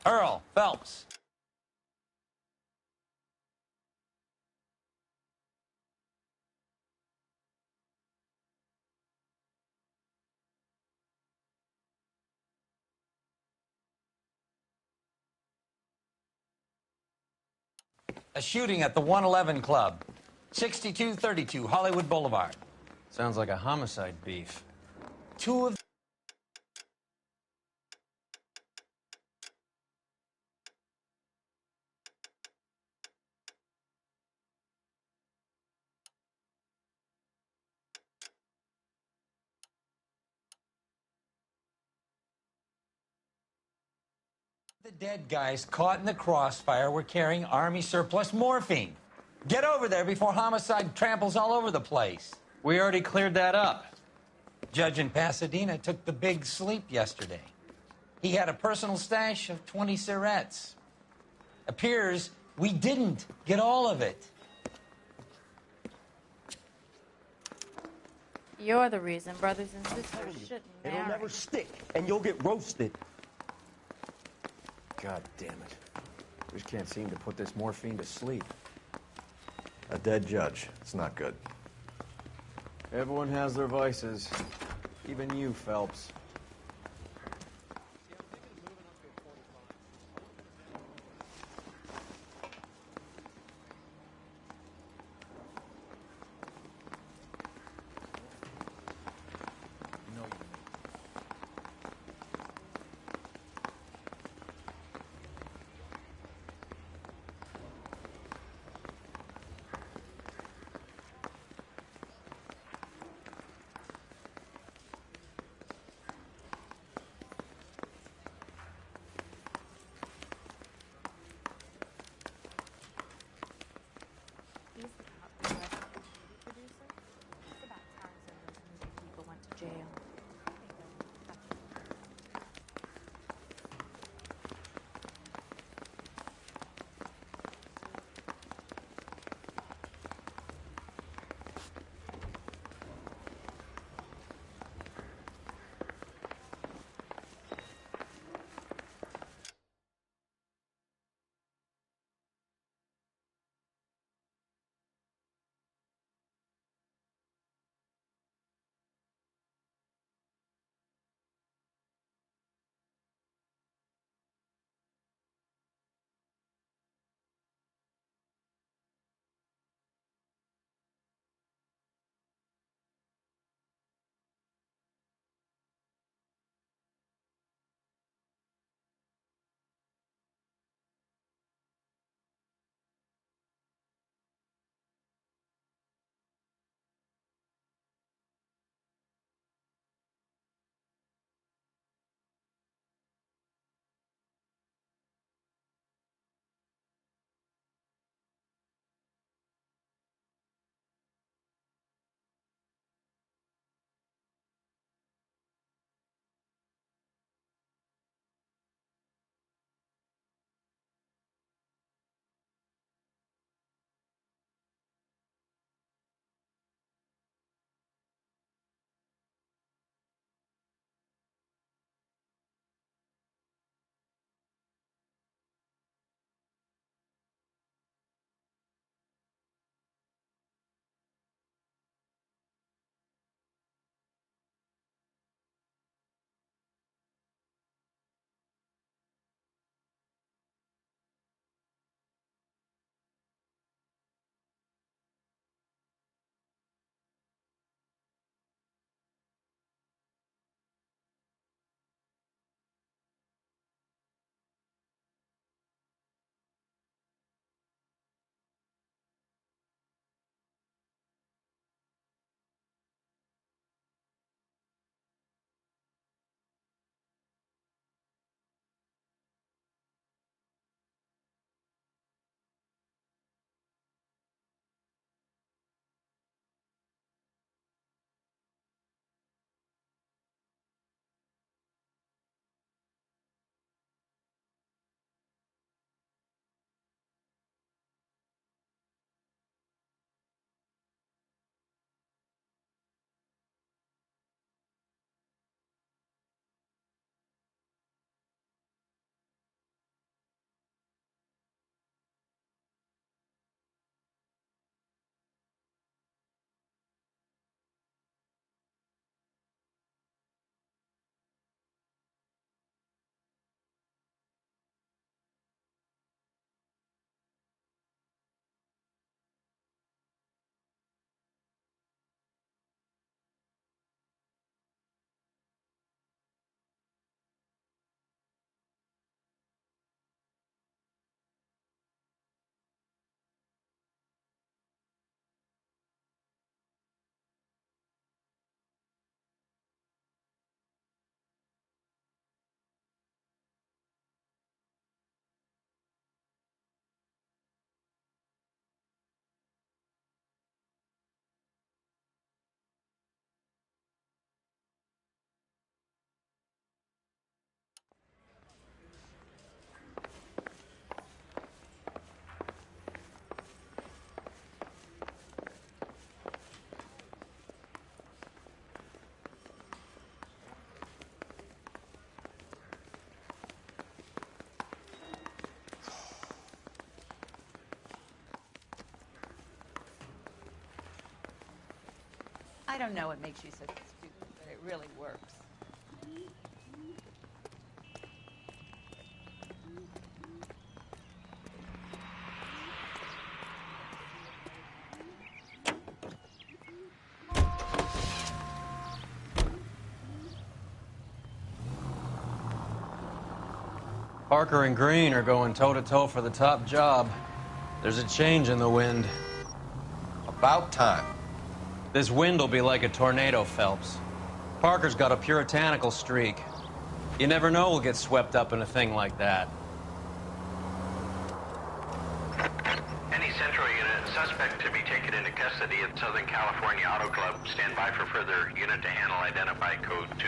Earl, Phelps. A shooting at the 111 Club, 6232 Hollywood Boulevard. Sounds like a homicide beef. Two of the dead guys caught in the crossfire were carrying Army surplus morphine. Get over there before homicide tramples all over the place. We already cleared that up. Judge in Pasadena took the big sleep yesterday. He had a personal stash of 20 cigarettes. Appears we didn't get all of it. You're the reason brothers and sisters shouldn't marry. It'll never stick, and you'll get roasted. God damn it. Just can't seem to put this morphine to sleep. A dead judge. It's not good. Everyone has their vices. Even you, Phelps. I don't know what makes you such a student, but it really works. Parker and Green are going toe-to-toe for the top job. There's a change in the wind. About time. This wind will be like a tornado, Phelps. Parker's got a puritanical streak. You never know we'll get swept up in a thing like that. Any Central Unit, suspect to be taken into custody at Southern California Auto Club. Stand by for further unit to handle. Identify code 2.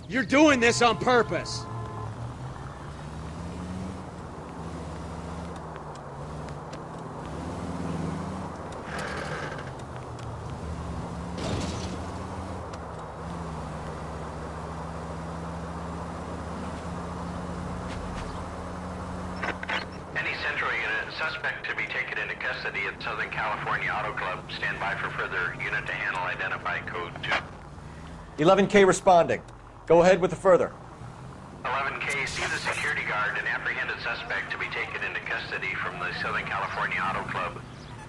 You're doing this on purpose. Any Central Unit, suspect to be taken into custody at Southern California Auto Club. Stand by for further unit to handle. Identify code 2. 11K responding. Go ahead with the further. 11K, see the security guard and apprehended suspect to be taken into custody from the Southern California Auto Club,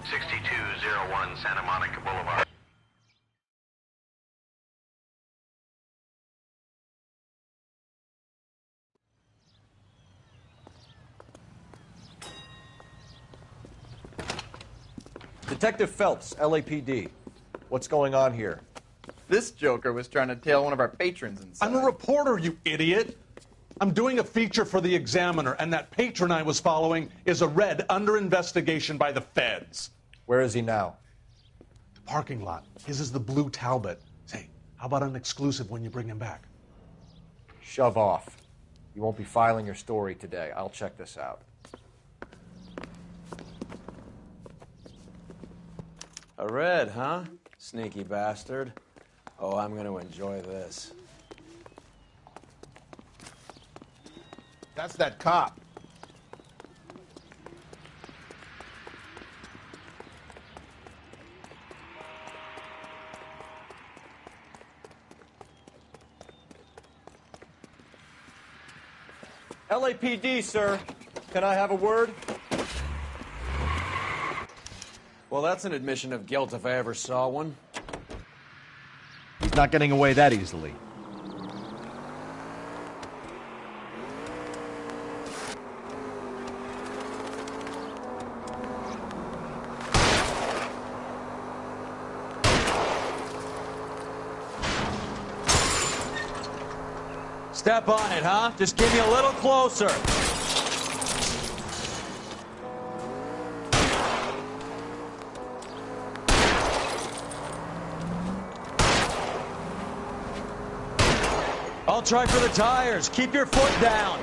6201 Santa Monica Boulevard. Detective Phelps, LAPD. What's going on here? This joker was trying to tail one of our patrons inside. I'm a reporter, you idiot. I'm doing a feature for the Examiner, and that patron I was following is a red under investigation by the feds. Where is he now? The parking lot. His is the blue Talbot. Say, how about an exclusive when you bring him back? Shove off. You won't be filing your story today. I'll check this out. A red, huh? Sneaky bastard. Oh, I'm going to enjoy this. That's that cop. LAPD, sir. Can I have a word? Well, that's an admission of guilt if I ever saw one. He's not getting away that easily. Step on it, huh? Just get me a little closer. I'll try for the tires. Keep your foot down.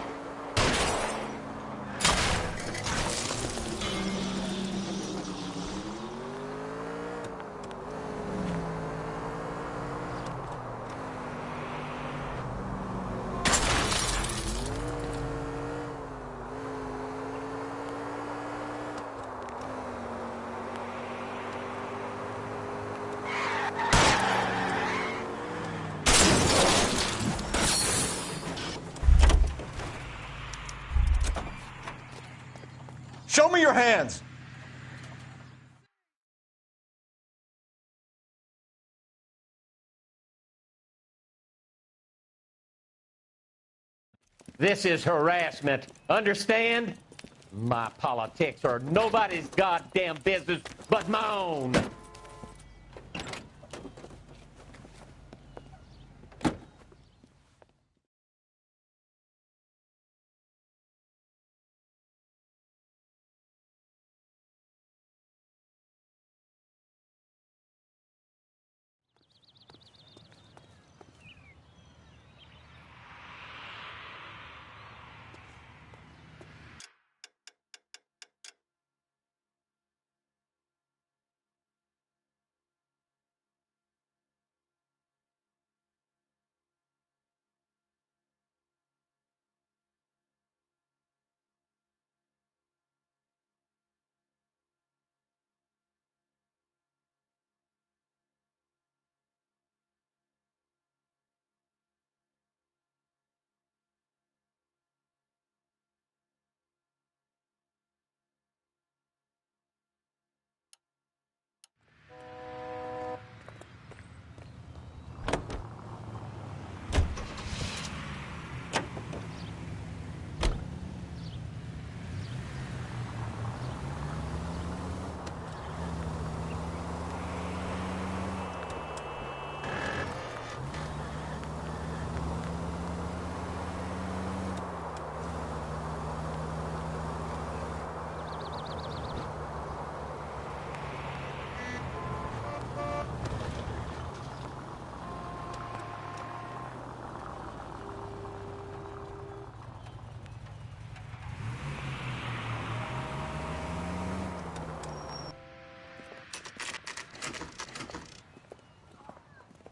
Show me your hands. This is harassment. Understand? My politics are nobody's goddamn business but my own.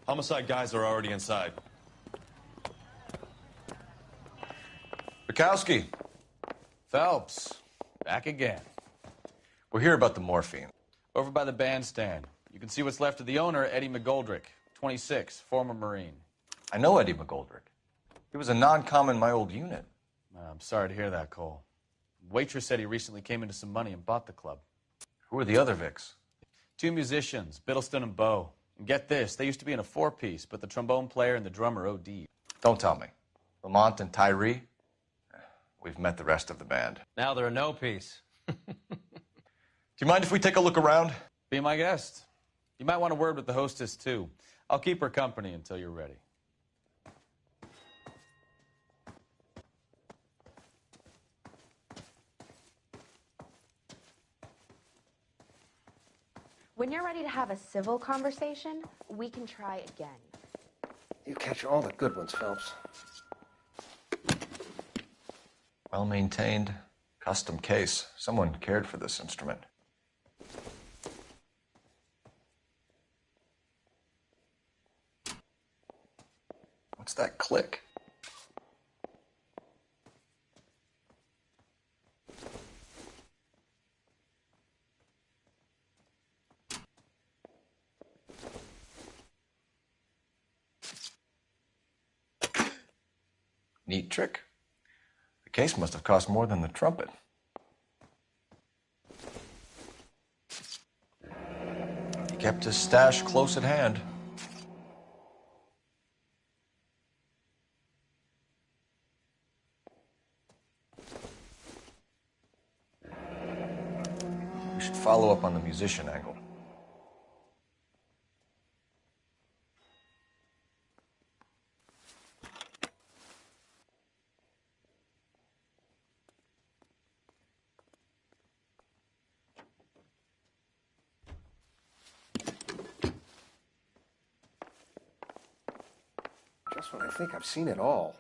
Homicide guys are already inside. Bukowski. Phelps, back again. We're here about the morphine. Over by the bandstand. You can see what's left of the owner, Eddie McGoldrick, 26, former Marine. I know Eddie McGoldrick. He was a non-com in my old unit. I'm sorry to hear that, Cole. Waitress said he recently came into some money and bought the club. Who are the other Vics? 2 musicians, Biddleston and Bowe. And get this, they used to be in a 4-piece, but the trombone player and the drummer OD'd. Don't tell me. Lamont and Tyree? We've met the rest of the band. Now they're a no-piece. Do you mind if we take a look around? Be my guest. You might want a word with the hostess, too. I'll keep her company until you're ready. When you're ready to have a civil conversation, we can try again. You catch all the good ones, Phelps. Well-maintained, custom case. Someone cared for this instrument. What's that click? Neat trick. The case must have cost more than the trumpet. He kept his stash close at hand. We should follow up on the musician angle. Just when I think I've seen it all.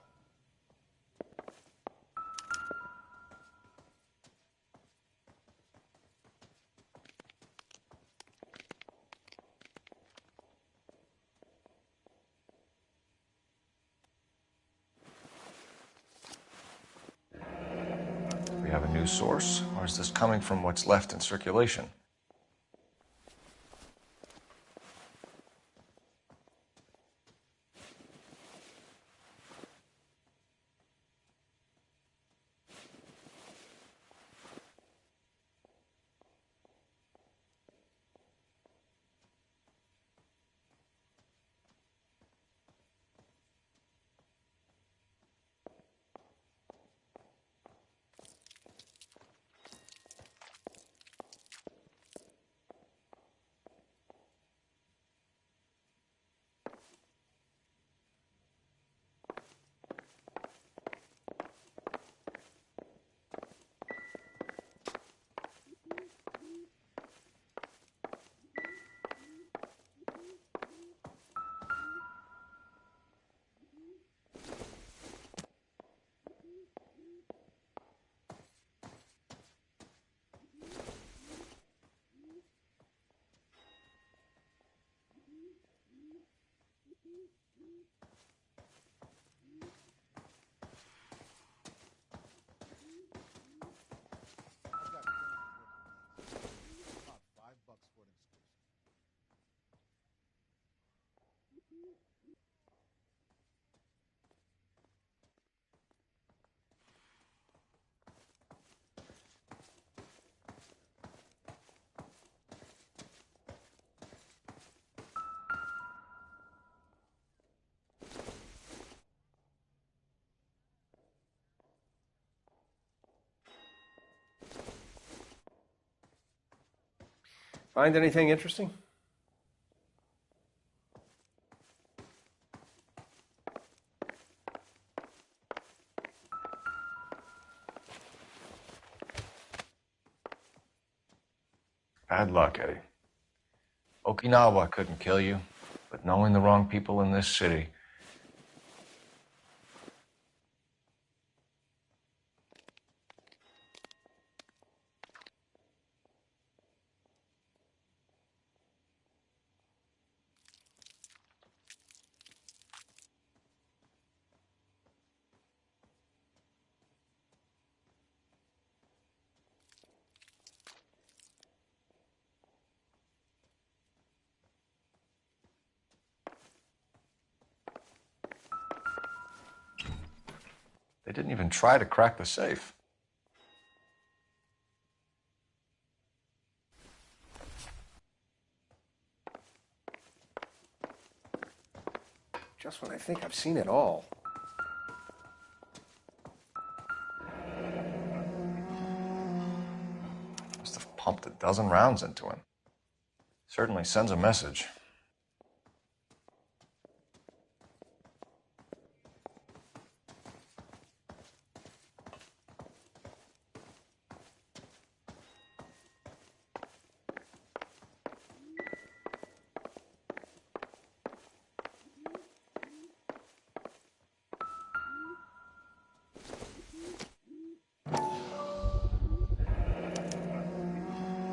Do we have a new source, or is this coming from what's left in circulation? Find anything interesting? Bad luck, Eddie. Okinawa couldn't kill you, but knowing the wrong people in this city. They didn't even try to crack the safe. Just when I think I've seen it all. Must have pumped a dozen rounds into him. Certainly sends a message.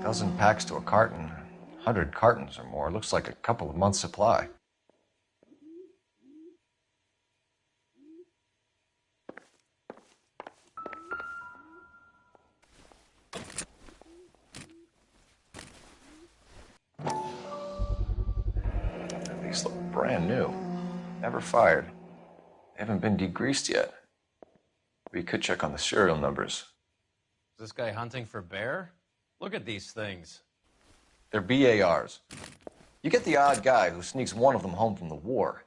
Dozen packs to a carton, 100 cartons or more. Looks like a couple of months' supply. These look brand new. Never fired. They haven't been degreased yet. We could check on the serial numbers. Is this guy hunting for bear? Look at these things. They're BARs. You get the odd guy who sneaks one of them home from the war.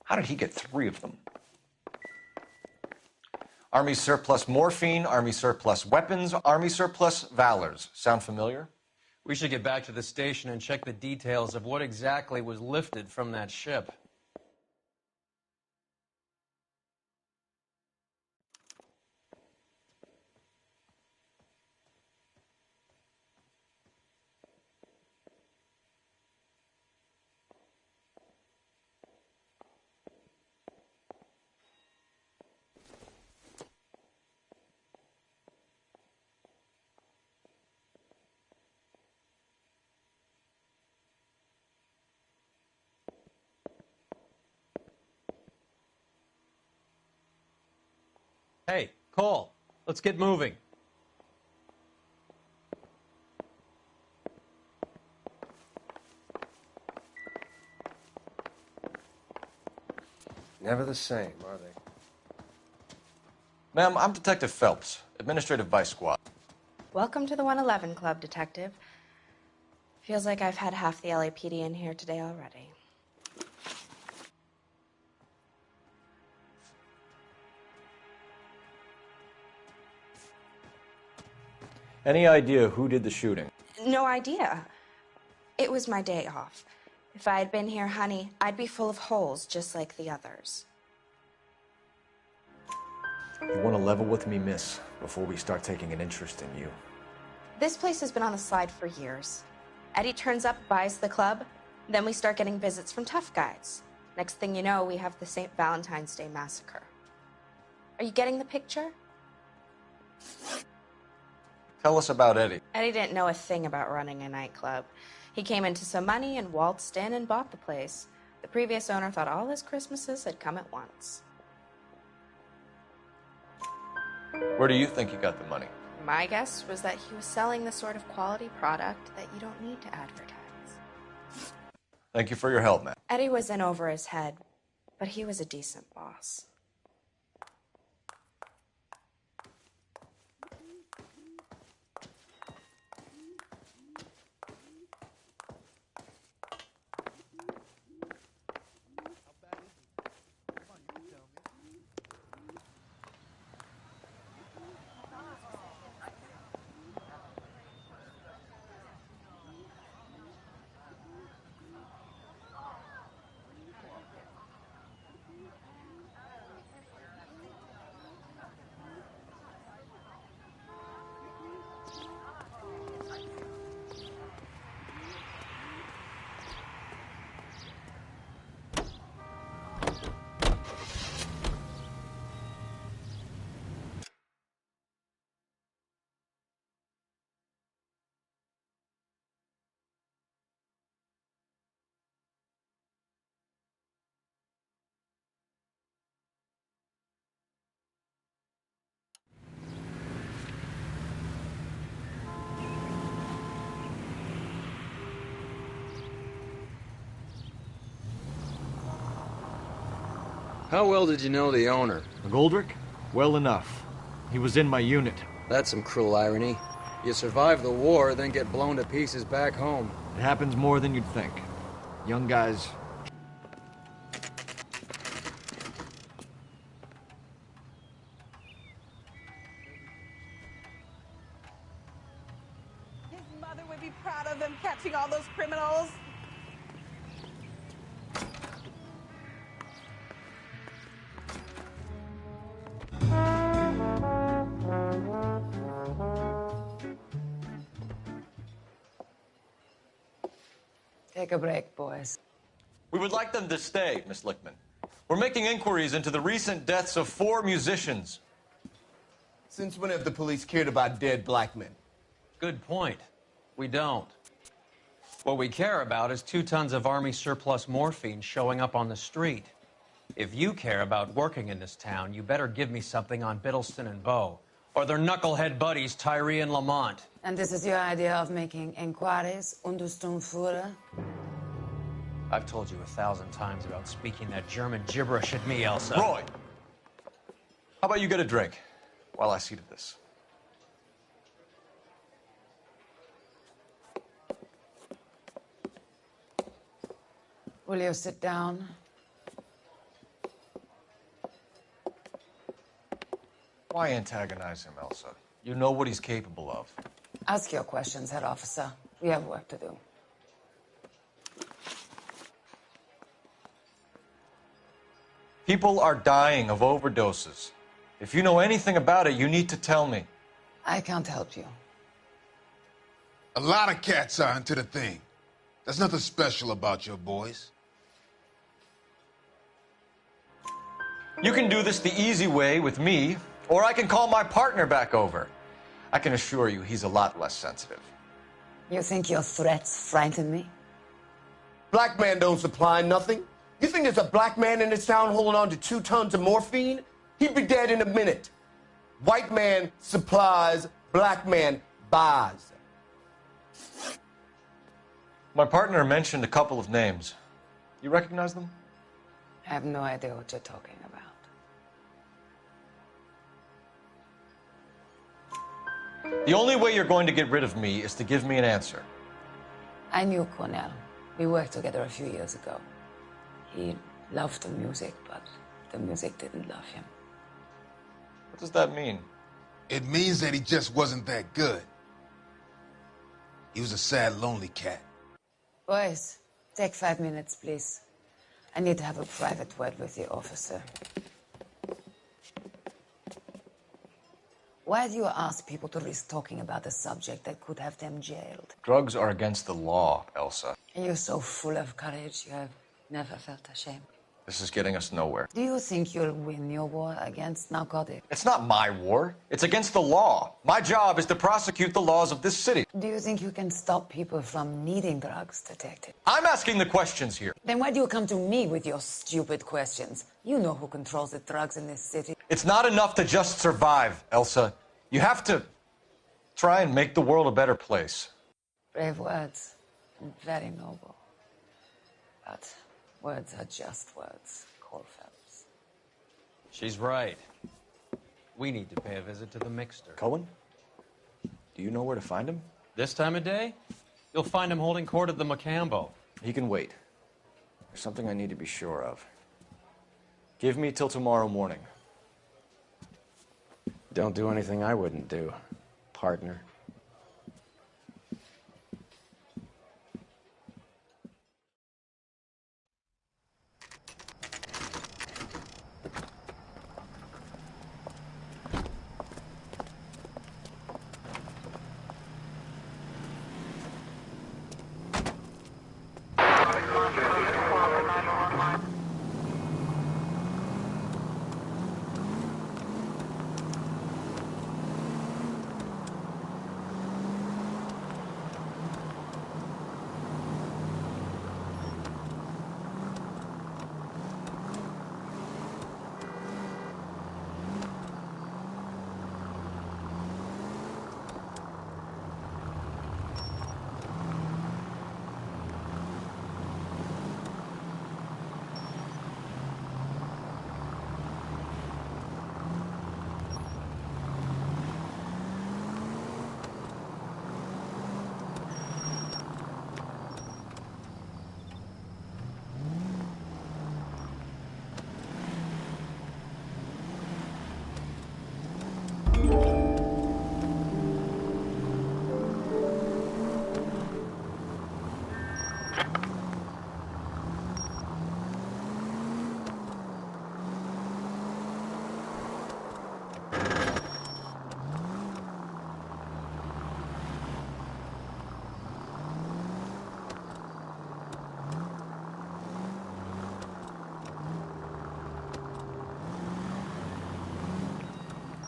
How did he get 3 of them? Army surplus morphine, Army surplus weapons, Army surplus valors. Sound familiar? We should get back to the station and check the details of what exactly was lifted from that ship. Hey, Cole, let's get moving. Never the same, are they? Ma'am, I'm Detective Phelps, Administrative Vice Squad. Welcome to the 111 Club, Detective. Feels like I've had half the LAPD in here today already. Any idea who did the shooting? No idea. It was my day off. If I had been here, honey, I'd be full of holes just like the others. You want to level with me, miss, before we start taking an interest in you. This place has been on the slide for years. Eddie turns up, buys the club, then we start getting visits from tough guys. Next thing you know, we have the St. Valentine's Day massacre. Are you getting the picture? Tell us about Eddie. Eddie didn't know a thing about running a nightclub. He came into some money and waltzed in and bought the place. The previous owner thought all his Christmases had come at once. Where do you think he got the money? My guess was that he was selling the sort of quality product that you don't need to advertise. Thank you for your help, man. Eddie was in over his head, but he was a decent boss. How well did you know the owner? McGoldrick? Well enough. He was in my unit. That's some cruel irony. You survive the war, then get blown to pieces back home. It happens more than you'd think. Young guys... His mother would be proud of him catching all those criminals. Take a break, boys. We would like them to stay, Miss Lickman. We're making inquiries into the recent deaths of 4 musicians. Since when have the police cared about dead black men? Good point. We don't. What we care about is 2 tons of Army surplus morphine showing up on the street. If you care about working in this town, you better give me something on Biddleston and Bow, or their knucklehead buddies Tyree and Lamont. And this is your idea of making inquiries under Sturmführer? I've told you 1,000 times about speaking that German gibberish at me, Elsa. Roy! How about you get a drink while I see to this? Will you sit down? Why antagonize him, Elsa? You know what he's capable of. Ask your questions, head officer. We have work to do. People are dying of overdoses. If you know anything about it, you need to tell me. I can't help you. A lot of cats are into the thing. There's nothing special about your boys. You can do this the easy way with me, or I can call my partner back over. I can assure you he's a lot less sensitive. You think your threats frighten me? Black man don't supply nothing. You think there's a black man in this town holding on to 2 tons of morphine? He'd be dead in a minute. White man supplies, black man buys. My partner mentioned a couple of names. You recognize them? I have no idea what you're talking about. The only way you're going to get rid of me is to give me an answer. I knew Cornell. We worked together a few years ago. He loved the music, but the music didn't love him. What does that mean? It means that he just wasn't that good. He was a sad, lonely cat. Boys, take 5 minutes, please. I need to have a private word with the officer. Why do you ask people to risk talking about a subject that could have them jailed? Drugs are against the law, Elsa. And you're so full of courage, you have never felt ashamed. This is getting us nowhere. Do you think you'll win your war against narcotics? It's not my war. It's against the law. My job is to prosecute the laws of this city. Do you think you can stop people from needing drugs, Detective? I'm asking the questions here. Then why do you come to me with your stupid questions? You know who controls the drugs in this city. It's not enough to just survive, Elsa. You have to try and make the world a better place. Brave words and very noble. But words are just words, Cole Phelps. She's right. We need to pay a visit to the Mixter. Cohen? Do you know where to find him? This time of day? You'll find him holding court at the Macambo. He can wait. There's something I need to be sure of. Give me till tomorrow morning. Don't do anything I wouldn't do, partner.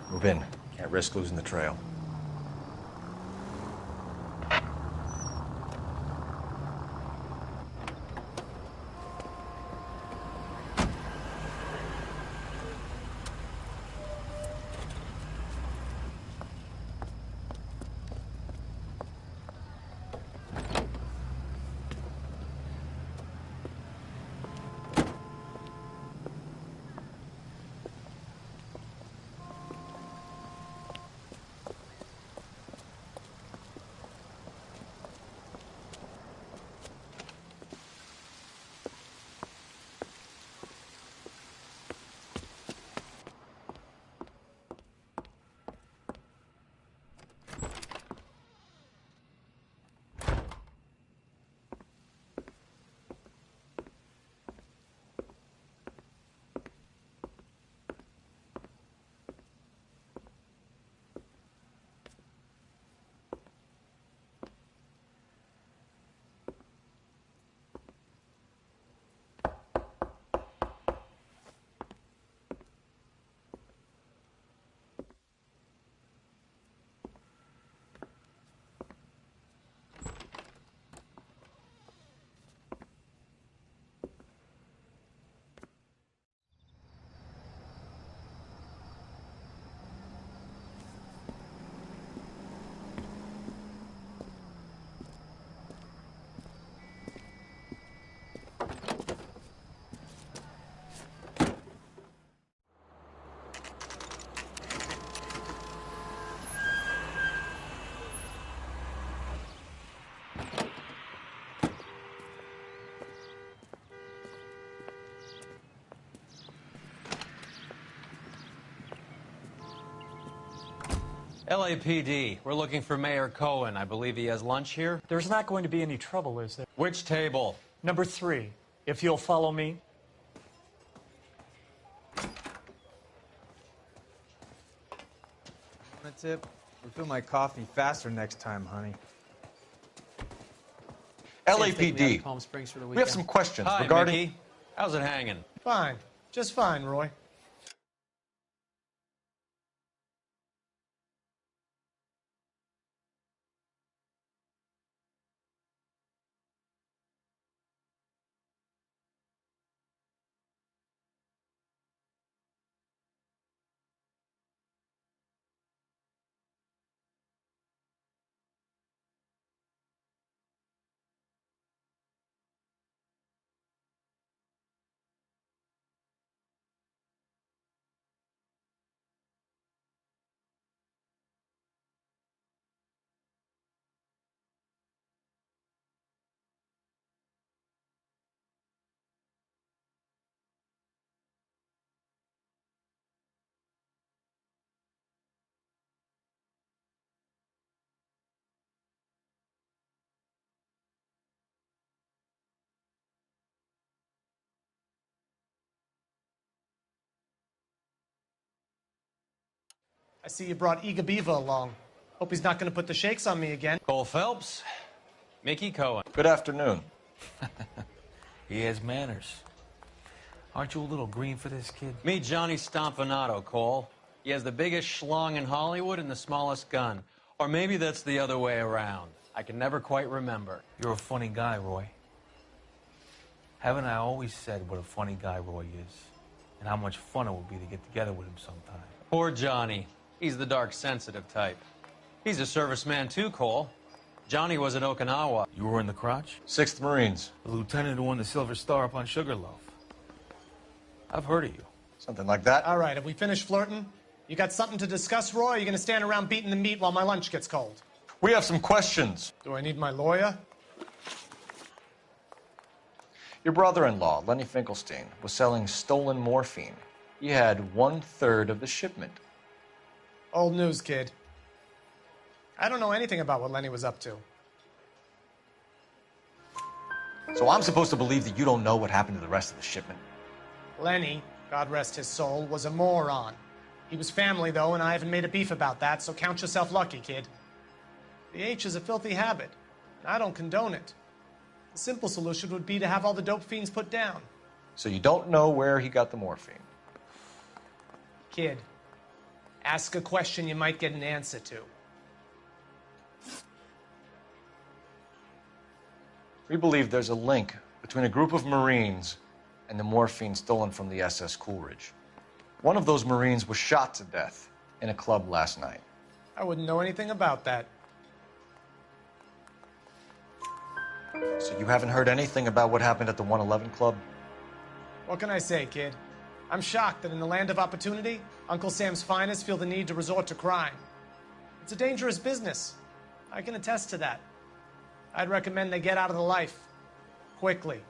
Move in. Can't risk losing the trail. LAPD, we're looking for Mayor Cohen. I believe he has lunch here. There's not going to be any trouble, is there? Which table? Number 3, if you'll follow me. Want a tip? Refill my coffee faster next time, honey. LAPD, Palm Springs for the we have weekend. some questions Hi, regarding... Mickey. How's it hanging? Fine. Just fine, Roy. I see you brought Eager Beaver along. Hope he's not going to put the shakes on me again. Cole Phelps, Mickey Cohen. Good afternoon. He has manners. Aren't you a little green for this kid? Meet Johnny Stompanato, Cole. He has the biggest schlong in Hollywood and the smallest gun. Or maybe that's the other way around. I can never quite remember. You're a funny guy, Roy. Haven't I always said what a funny guy Roy is? And how much fun it would be to get together with him sometime? Poor Johnny. He's the dark, sensitive type. He's a serviceman too, Cole. Johnny was at Okinawa. You were in the crotch? 6th Marines. The lieutenant who won the Silver Star up on Sugarloaf. I've heard of you. Something like that. All right, have we finished flirting? You got something to discuss, Roy, or are you going to stand around beating the meat while my lunch gets cold? We have some questions. Do I need my lawyer? Your brother-in-law, Lenny Finkelstein, was selling stolen morphine. He had 1/3 of the shipment. Old news, kid. I don't know anything about what Lenny was up to. So I'm supposed to believe that you don't know what happened to the rest of the shipment? Lenny, God rest his soul, was a moron. He was family, though, and I haven't made a beef about that, so count yourself lucky, kid. The H is a filthy habit, and I don't condone it. The simple solution would be to have all the dope fiends put down. So you don't know where he got the morphine? Kid, ask a question you might get an answer to. We believe there's a link between a group of Marines and the morphine stolen from the SS Coolidge. One of those Marines was shot to death in a club last night. I wouldn't know anything about that. So you haven't heard anything about what happened at the 111 Club? What can I say, kid? I'm shocked that in the land of opportunity, Uncle Sam's finest feel the need to resort to crime. It's a dangerous business. I can attest to that. I'd recommend they get out of the life. Quickly.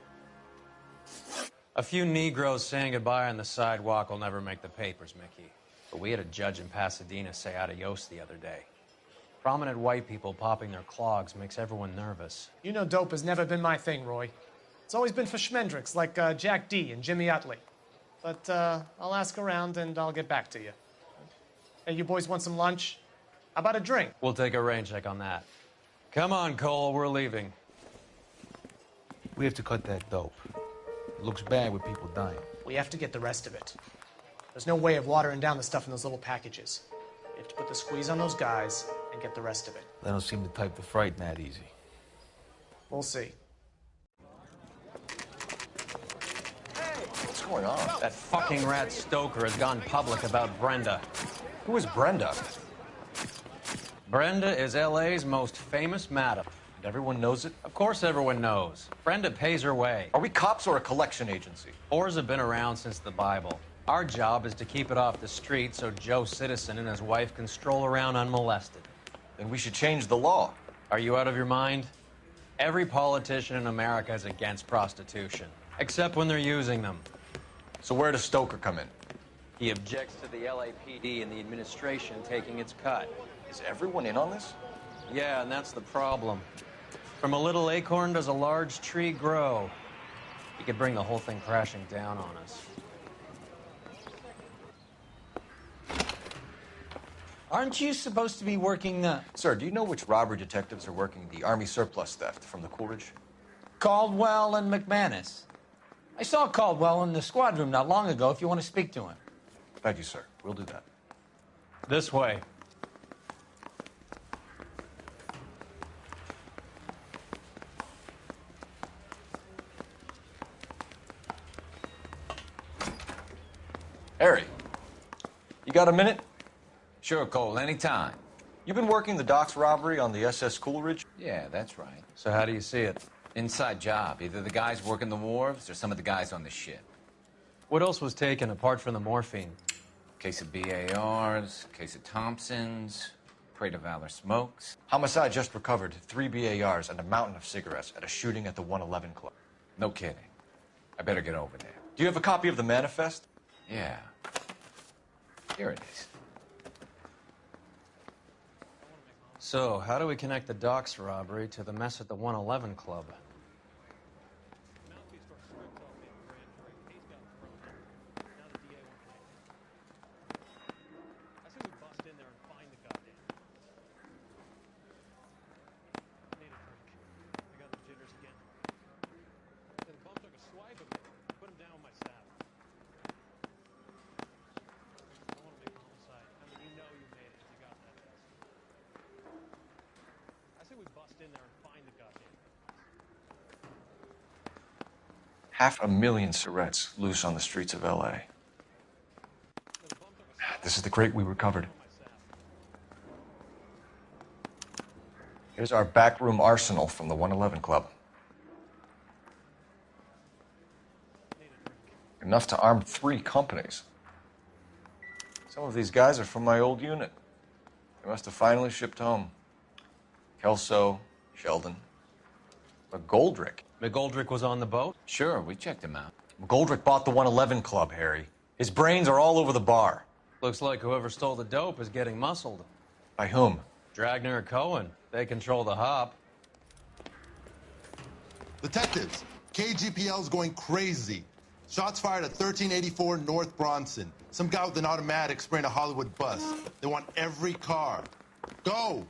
A few Negroes saying goodbye on the sidewalk will never make the papers, Mickey. But we had a judge in Pasadena say adios the other day. Prominent white people popping their clogs makes everyone nervous. You know dope has never been my thing, Roy. It's always been for schmendricks like Jack D. and Jimmy Utley. But I'll ask around and I'll get back to you. Hey, you boys want some lunch? How about a drink? We'll take a rain check on that. Come on, Cole, we're leaving. We have to cut that dope. It looks bad with people dying. We have to get the rest of it. There's no way of watering down the stuff in those little packages. You have to put the squeeze on those guys and get the rest of it. They don't seem the type to frighten that easy. We'll see. What's going on? That fucking rat Stoker has gone public about Brenda. Who is Brenda? Brenda is LA's most famous madam. And everyone knows it? Of course everyone knows. Brenda pays her way. Are we cops or a collection agency? Whores have been around since the Bible. Our job is to keep it off the street so Joe Citizen and his wife can stroll around unmolested. Then we should change the law. Are you out of your mind? Every politician in America is against prostitution, except when they're using them. So where does Stoker come in? He objects to the LAPD and the administration taking its cut. Is everyone in on this? Yeah, and that's the problem. From a little acorn does a large tree grow. You could bring the whole thing crashing down on us. Aren't you supposed to be working the... Sir, do you know which robbery detectives are working the Army surplus theft from the Coolidge? Caldwell and McManus? I saw Caldwell in the squad room not long ago if you want to speak to him. Thank you, sir. We'll do that. This way. Harry, you got a minute? Sure, Cole, anytime. You've been working the docks robbery on the SS Coolidge? Yeah, that's right. So how do you see it? Inside job. Either the guys working the wharves or some of the guys on the ship. What else was taken apart from the morphine? Case of BARs, case of Thompsons, crate of Valor smokes. Homicide just recovered 3 BARs and a mountain of cigarettes at a shooting at the 111 Club. No kidding. I better get over there. Do you have a copy of the manifest? Yeah. Here it is. So, how do we connect the docks robbery to the mess at the 111 Club? $500,000 cigarettes loose on the streets of L.A. This is the crate we recovered. Here's our backroom arsenal from the 111 Club. Enough to arm 3 companies. Some of these guys are from my old unit. They must have finally shipped home. Kelso, Sheldon, McGoldrick. McGoldrick was on the boat? Sure, we checked him out. McGoldrick bought the 111 Club, Harry. His brains are all over the bar. Looks like whoever stole the dope is getting muscled. By whom? Dragner or Cohen. They control the hop. Detectives, KGPL's going crazy. Shots fired at 1384 North Bronson. Some guy with an automatic spraying a Hollywood bus. They want every car. Go!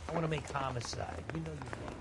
I want to make homicide. You know you will.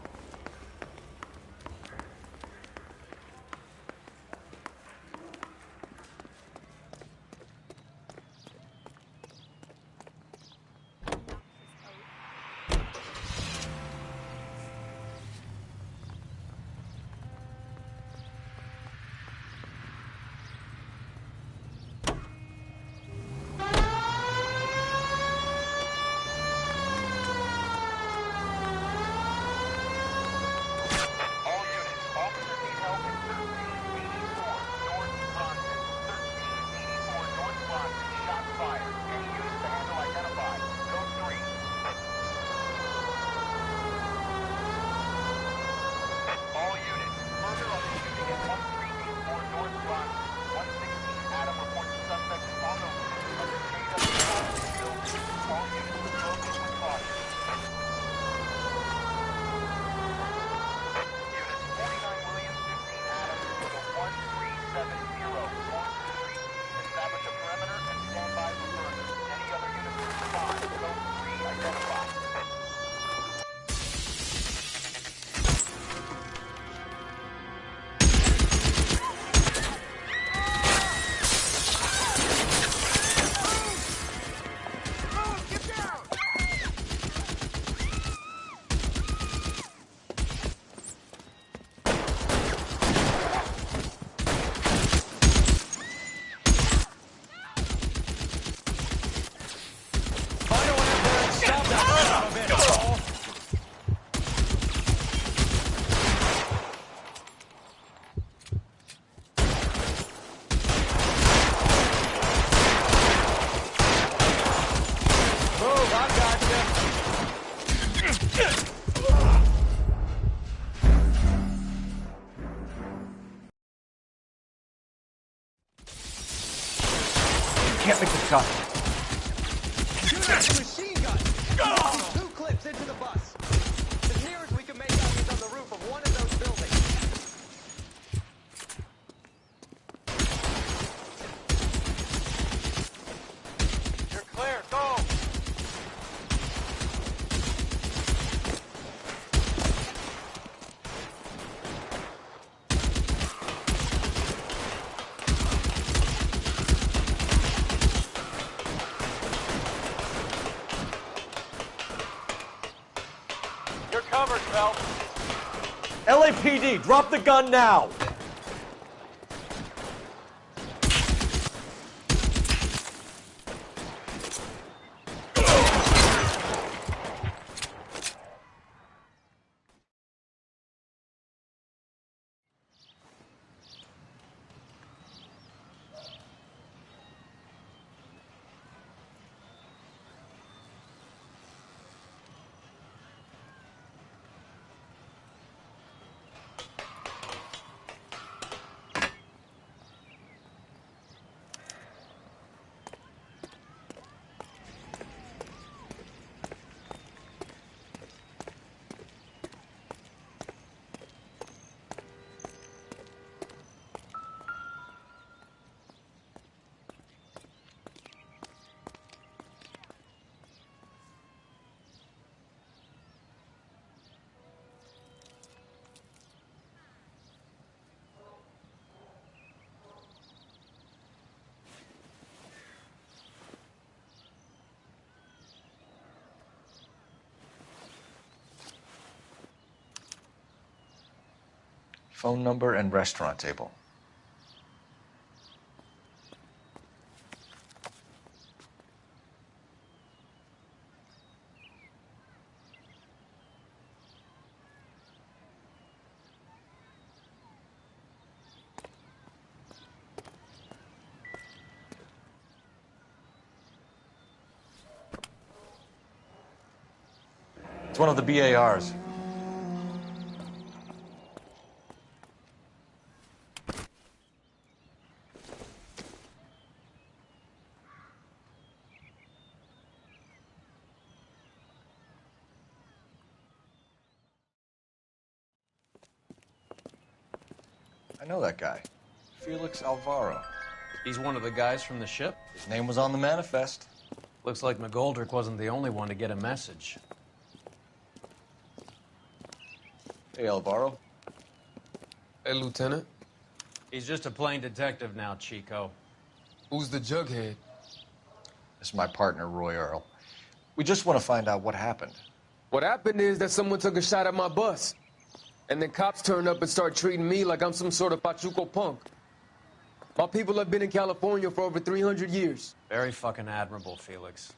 Machine gun! 2 clips into the bus. The nearest we can make out is on the roof of one of those buildings. You're clear. Go. You're covered, Phelps. LAPD, drop the gun now! Phone number and restaurant table. It's one of the BARs. I know that guy. Felix Alvaro. He's one of the guys from the ship? His name was on the manifest. Looks like McGoldrick wasn't the only one to get a message. Hey, Alvaro. Hey, Lieutenant. He's just a plain detective now, Chico. Who's the jughead? This is my partner, Roy Earl. We just want to find out what happened. What happened is that someone took a shot at my bus. And then cops turned up and start treating me like I'm some sort of Pachuco punk. My people have been in California for over 300 years. Very fucking admirable, Felix.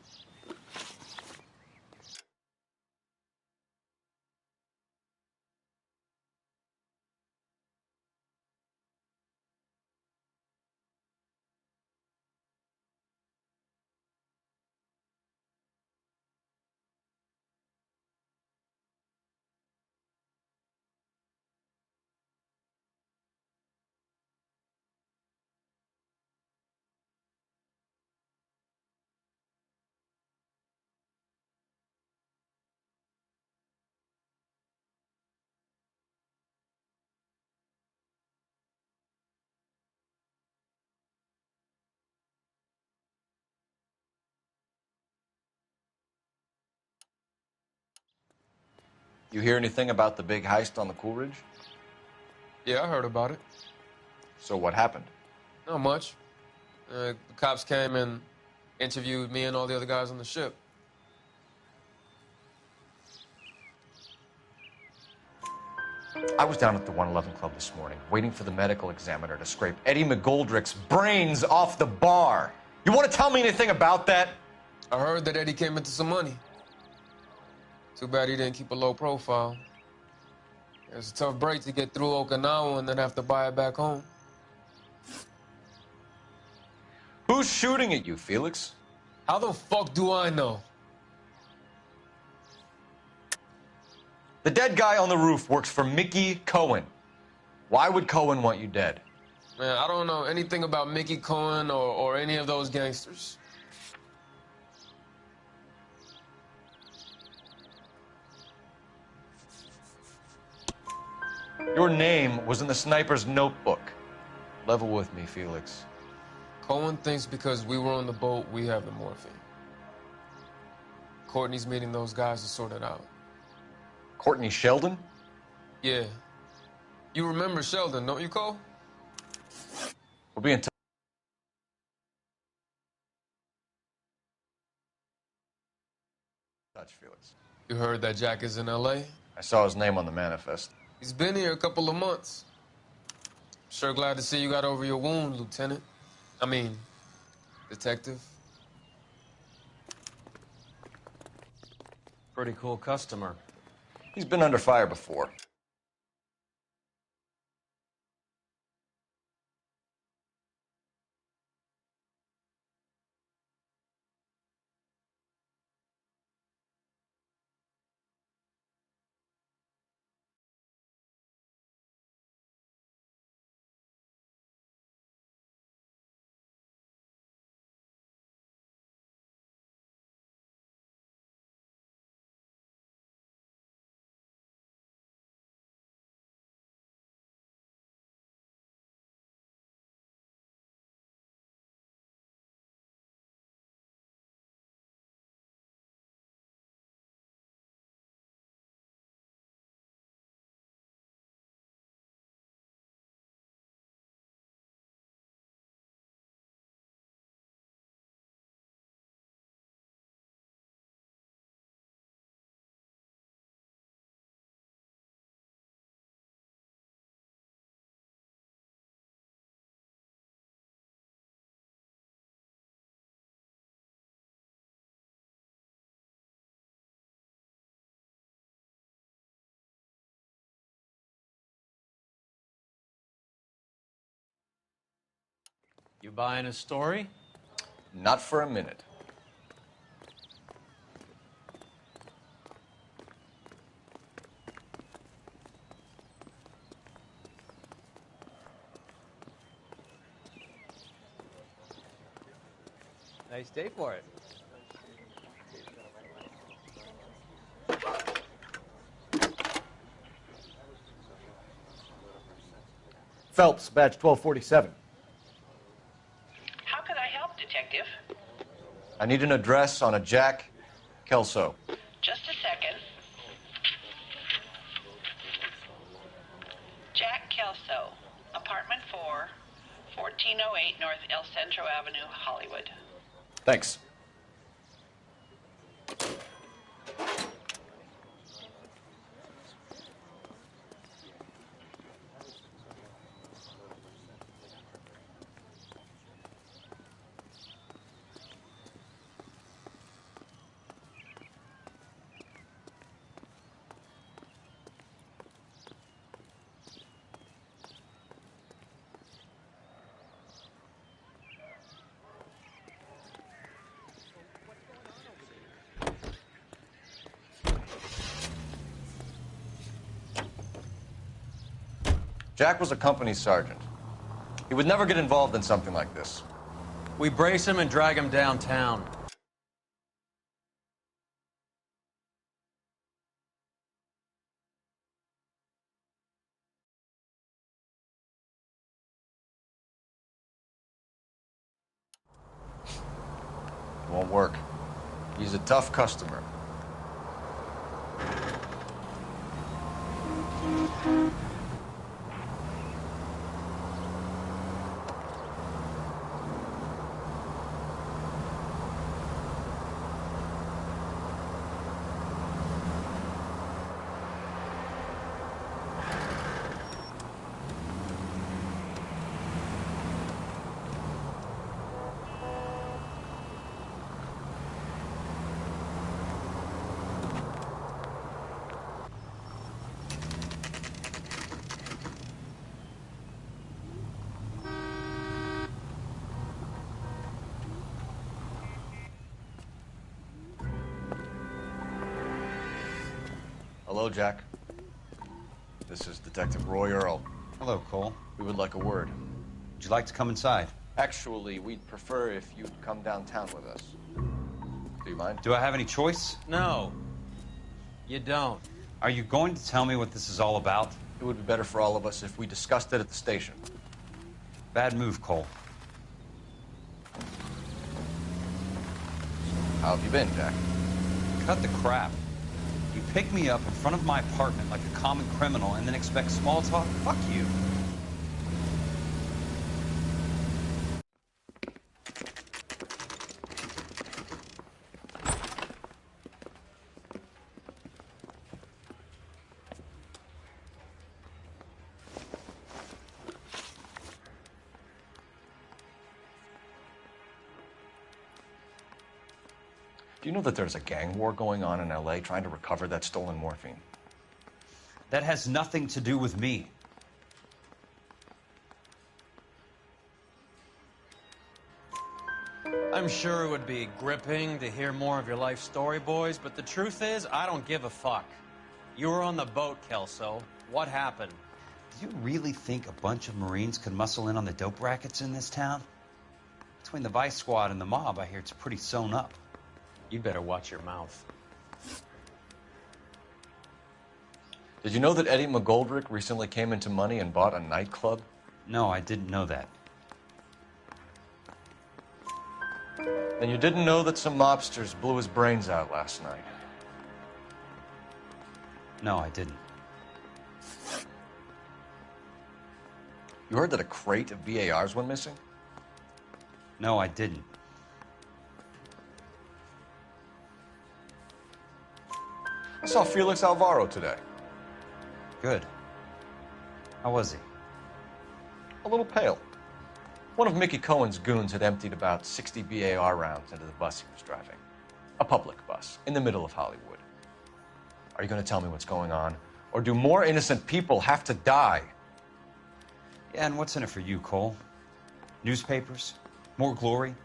You hear anything about the big heist on the Coolidge? Yeah, I heard about it. So what happened? Not much. The cops came and interviewed me and all the other guys on the ship. I was down at the 111 Club this morning, waiting for the medical examiner to scrape Eddie McGoldrick's brains off the bar. You want to tell me anything about that? I heard that Eddie came into some money. Too bad he didn't keep a low profile. It was a tough break to get through Okinawa and then have to buy it back home. Who's shooting at you, Felix? How the fuck do I know? The dead guy on the roof works for Mickey Cohen. Why would Cohen want you dead? Man, I don't know anything about Mickey Cohen or any of those gangsters. Your name was in the sniper's notebook. Level with me, Felix. Cohen thinks because we were on the boat, we have the morphine. Courtney's meeting those guys to sort it out. Courtney Sheldon? Yeah. You remember Sheldon, don't you, Cole? We'll be in touch, Felix. You heard that Jack is in L.A.? I saw his name on the manifest. He's been here a couple of months. Sure glad to see you got over your wound, Lieutenant. I mean, Detective. Pretty cool customer. He's been under fire before. You buying a story? Not for a minute. Nice day for it. Phelps, badge 1247. How could I help, Detective? I need an address on a Jack Kelso. Just a second. Jack Kelso, apartment 4, 1408 North El Centro Avenue, Hollywood. Thanks. Jack was a company sergeant. He would never get involved in something like this. We brace him and drag him downtown. It won't work. He's a tough customer. Hello, Jack. This is Detective Roy Earl. Hello, Cole. We would like a word. Would you like to come inside? Actually, we'd prefer if you'd come downtown with us. Do you mind? Do I have any choice? No, you don't. Are you going to tell me what this is all about? It would be better for all of us if we discussed it at the station. Bad move, Cole. How have you been, Jack? Cut the crap. You pick me up in front of my apartment like a common criminal and then expect small talk? Fuck you. Do you know that there's a gang war going on in LA trying to recover that stolen morphine? That has nothing to do with me. I'm sure it would be gripping to hear more of your life story, boys, but the truth is, I don't give a fuck. You were on the boat, Kelso. What happened? Do you really think a bunch of Marines could muscle in on the dope rackets in this town? Between the Vice Squad and the mob, I hear it's pretty sewn up. You better watch your mouth. Did you know that Eddie McGoldrick recently came into money and bought a nightclub? No, I didn't know that. Then you didn't know that some mobsters blew his brains out last night? No, I didn't. You heard that a crate of VARs went missing? No, I didn't. I saw Felix Alvaro today. Good. How was he? A little pale. One of Mickey Cohen's goons had emptied about 60 BAR rounds into the bus he was driving. A public bus, in the middle of Hollywood. Are you going to tell me what's going on? Or do more innocent people have to die? Yeah, and what's in it for you, Cole? Newspapers? More glory?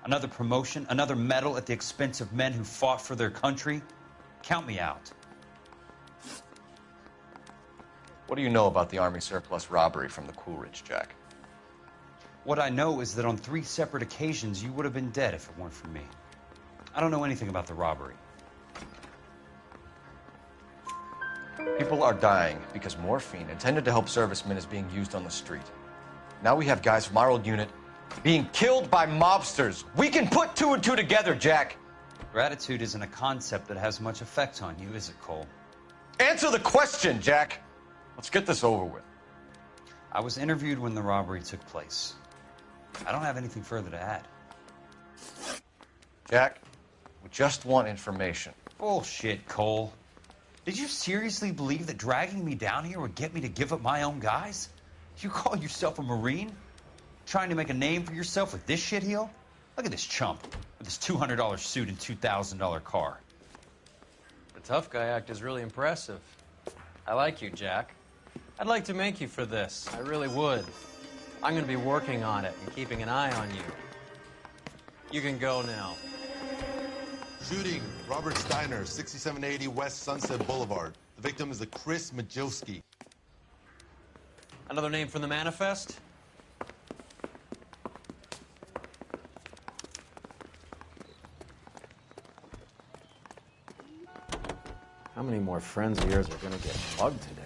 Another promotion? Another medal at the expense of men who fought for their country? Count me out. What do you know about the Army surplus robbery from the Coolidge, Jack? What I know is that on 3 separate occasions, you would have been dead if it weren't for me. I don't know anything about the robbery. People are dying because morphine intended to help servicemen is being used on the street. Now we have guys from our old unit being killed by mobsters. We can put 2 and 2 together, Jack. Gratitude isn't a concept that has much effect on you, is it, Cole? Answer the question, Jack. Let's get this over with. I was interviewed when the robbery took place. I don't have anything further to add. Jack, we just want information. Bullshit, Cole. Did you seriously believe that dragging me down here would get me to give up my own guys? You call yourself a Marine? Trying to make a name for yourself with this shitheel? Look at this chump with his $200 suit and $2,000 car. The tough guy act is really impressive. I like you, Jack. I'd like to make you for this. I really would. I'm going to be working on it and keeping an eye on you. You can go now. Shooting, Robert Steiner, 6780 West Sunset Boulevard. The victim is a Chris Majowski. Another name from the manifest? How many more friends of yours are gonna get bugged today?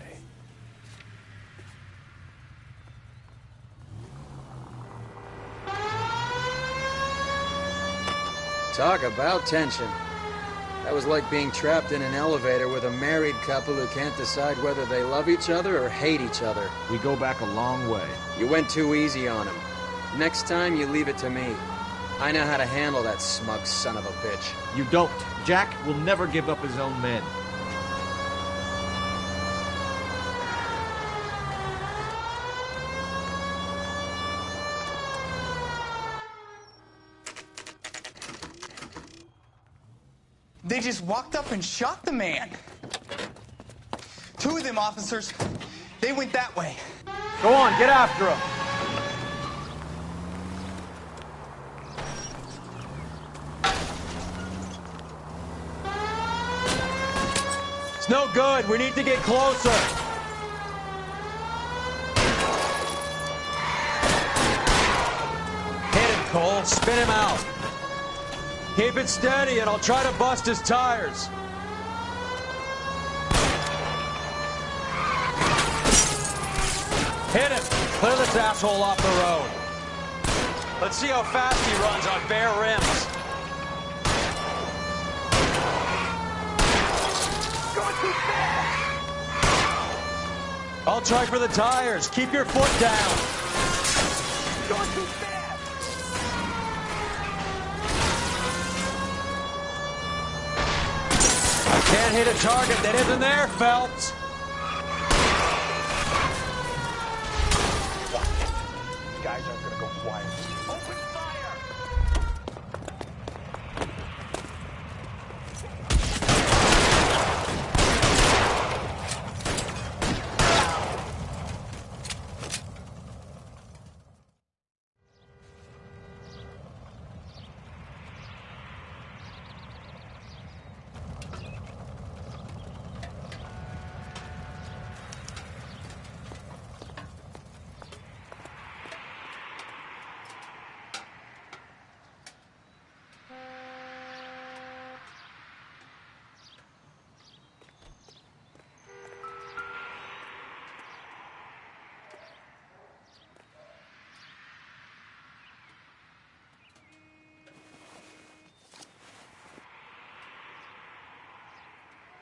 Talk about tension. That was like being trapped in an elevator with a married couple who can't decide whether they love each other or hate each other. We go back a long way. You went too easy on him. Next time, you leave it to me. I know how to handle that smug son of a bitch. You don't. Jack will never give up his own men. They just walked up and shot the man. 2 of them officers, they went that way. Go on, get after him. It's no good. We need to get closer. Hit him, Cole. Spin him out. Keep it steady, and I'll try to bust his tires. Hit him! Clear this asshole off the road. Let's see how fast he runs on bare rims. Going too fast! I'll try for the tires. Keep your foot down. Going too fast! I can't hit a target that isn't there, Phelps. Guys aren't gonna go quiet. Open fire!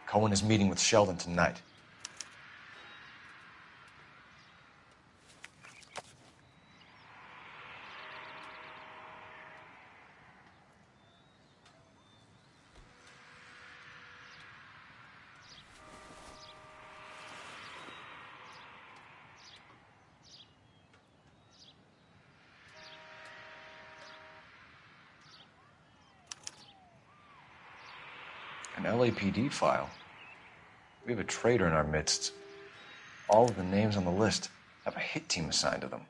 Cohen is meeting with Sheldon tonight. An LAPD file. We have a traitor in our midst. All of the names on the list have a hit team assigned to them.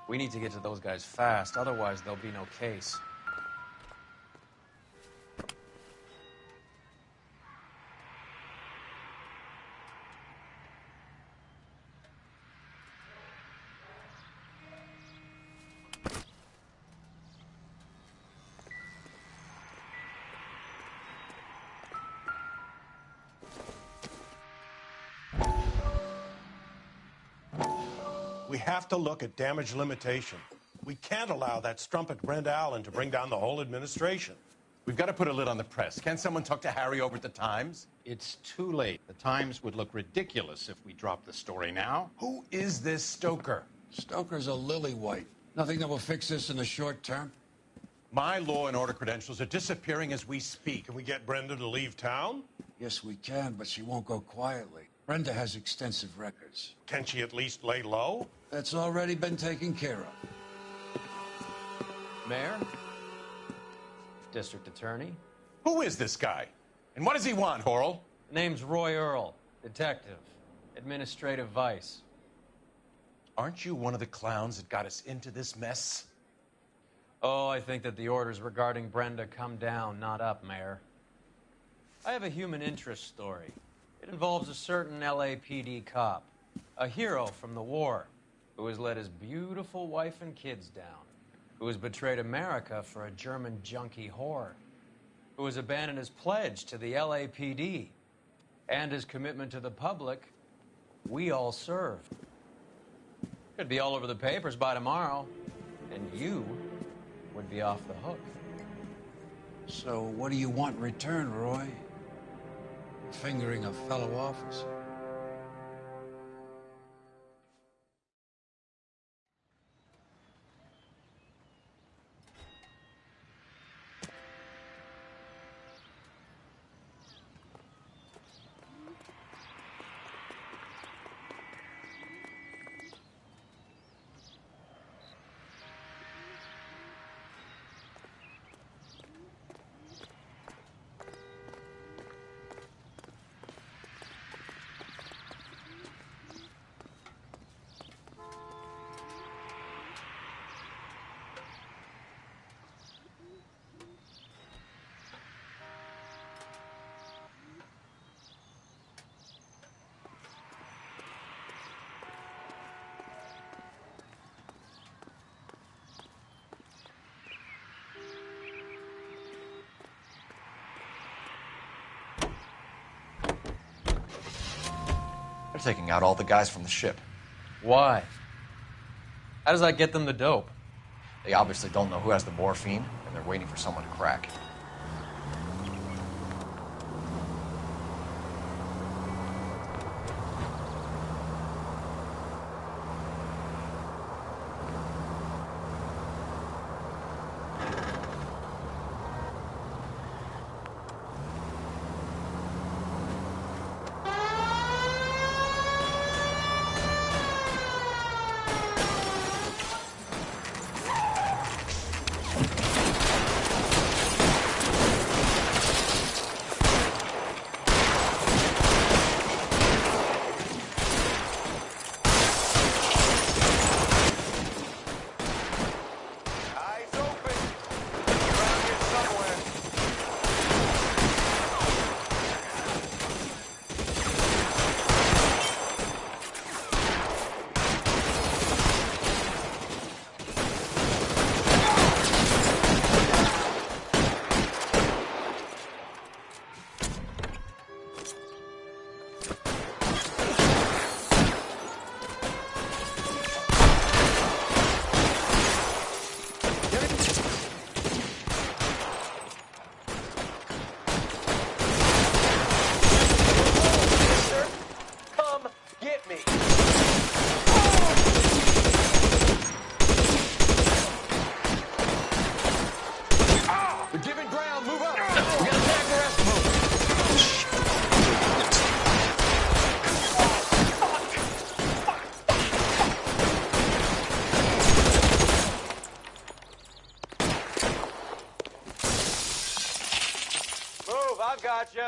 We need to get to those guys fast, otherwise there'll be no case. We have to look at damage limitation. We can't allow that strumpet Brenda Allen to bring down the whole administration. We've got to put a lid on the press. Can someone talk to Harry over at the Times? It's too late. The Times would look ridiculous if we dropped the story now. Who is this Stoker? Stoker's a lily-white. Nothing that will fix this in the short term? My law and order credentials are disappearing as we speak. Can we get Brenda to leave town? Yes, we can, but she won't go quietly. Brenda has extensive records. Can she at least lay low? That's already been taken care of. Mayor? District Attorney? Who is this guy? And what does he want, Horrell? Name's Roy Earl, detective, administrative vice. Aren't you one of the clowns that got us into this mess? Oh, I think that the orders regarding Brenda come down, not up, Mayor. I have a human interest story. It involves a certain LAPD cop, a hero from the war, who has let his beautiful wife and kids down, who has betrayed America for a German junkie whore, who has abandoned his pledge to the LAPD and his commitment to the public we all serve. Could be all over the papers by tomorrow, and you would be off the hook. So what do you want in return, Roy? Fingering a fellow officer? We're taking out all the guys from the ship. Why? How does that get them the dope? They obviously don't know who has the morphine, and they're waiting for someone to crack. I've got you.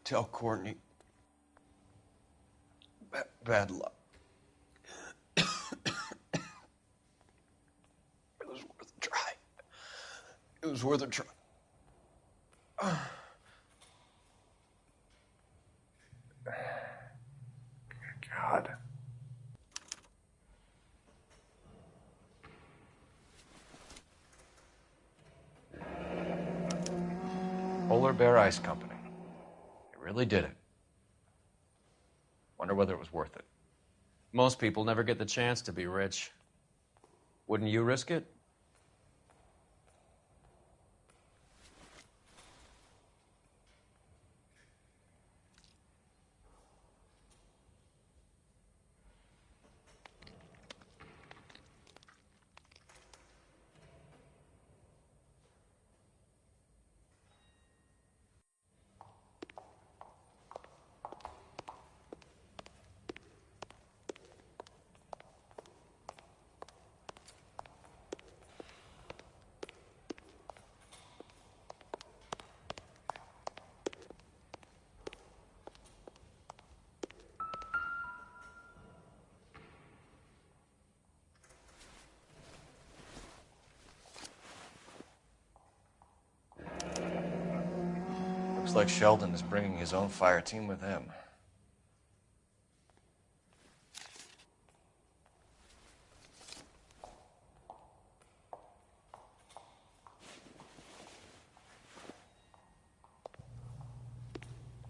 Tell Courtney. Bad luck. It was worth a try. It was worth a try. God. Polar Bear Ice Company. They really did it. Wonder whether it was worth it. Most people never get the chance to be rich. Wouldn't you risk it? Looks like Sheldon is bringing his own fire team with him.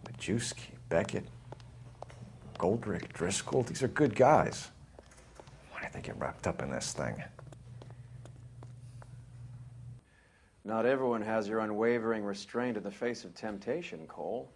Majewski, Beckett, Goldrick, Driscoll, these are good guys. Why did they get wrapped up in this thing? Not everyone has your unwavering restraint in the face of temptation, Cole.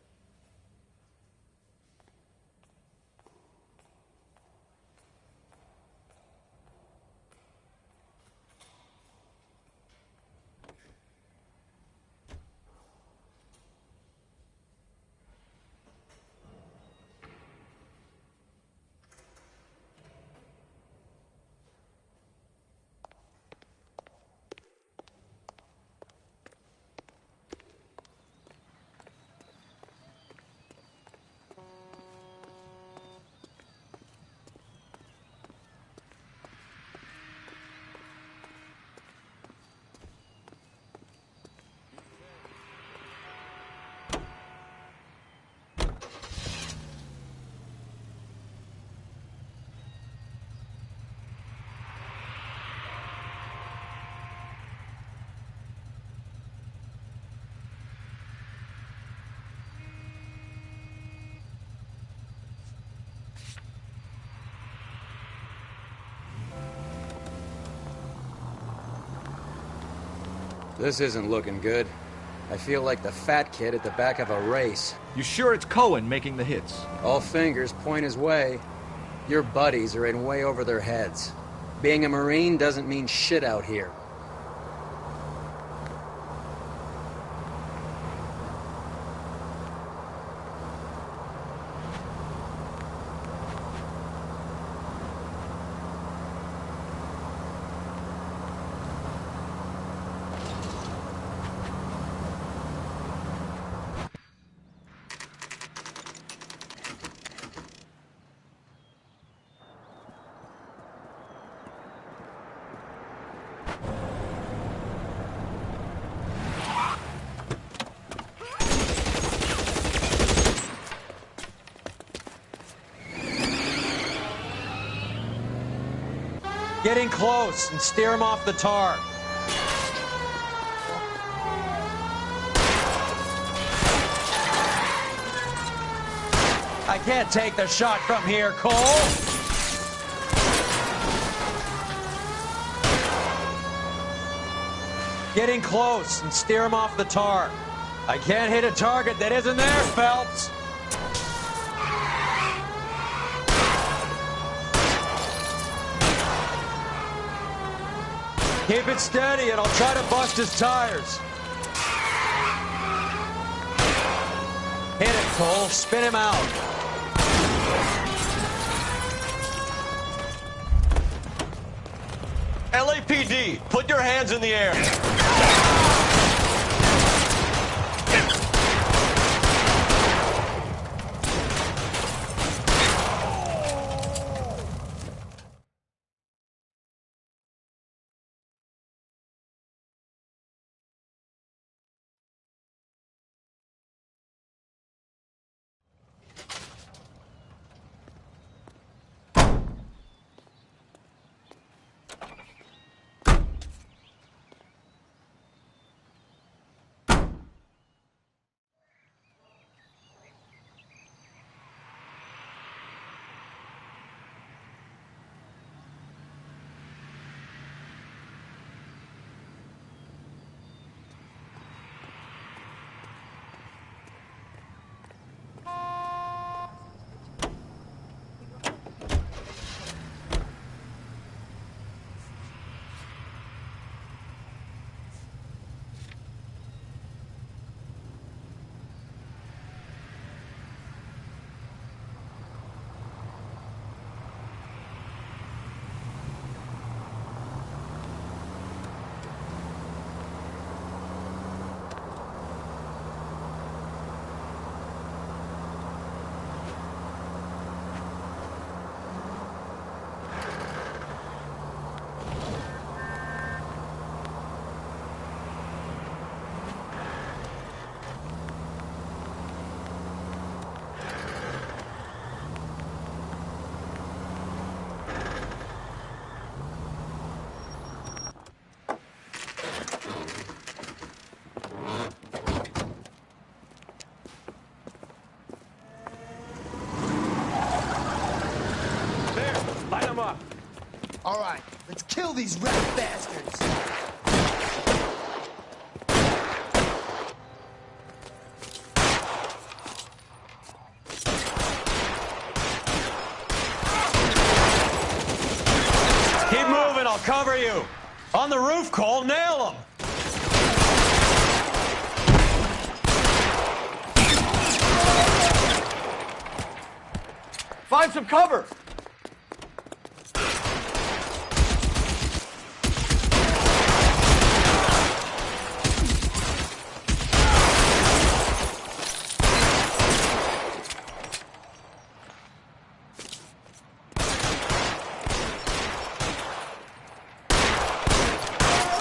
This isn't looking good. I feel like the fat kid at the back of a race. You sure it's Cohen making the hits? All fingers point his way. Your buddies are in way over their heads. Being a Marine doesn't mean shit out here. Get in close and steer him off the tar. I can't take the shot from here, Cole. Get in close and steer him off the tar. I can't hit a target that isn't there, Phelps. Keep it steady and I'll try to bust his tires. Hit it, Cole. Spin him out. LAPD, put your hands in the air. All right, let's kill these rat bastards. Keep moving, I'll cover you. On the roof, Cole, nail him. Find some cover.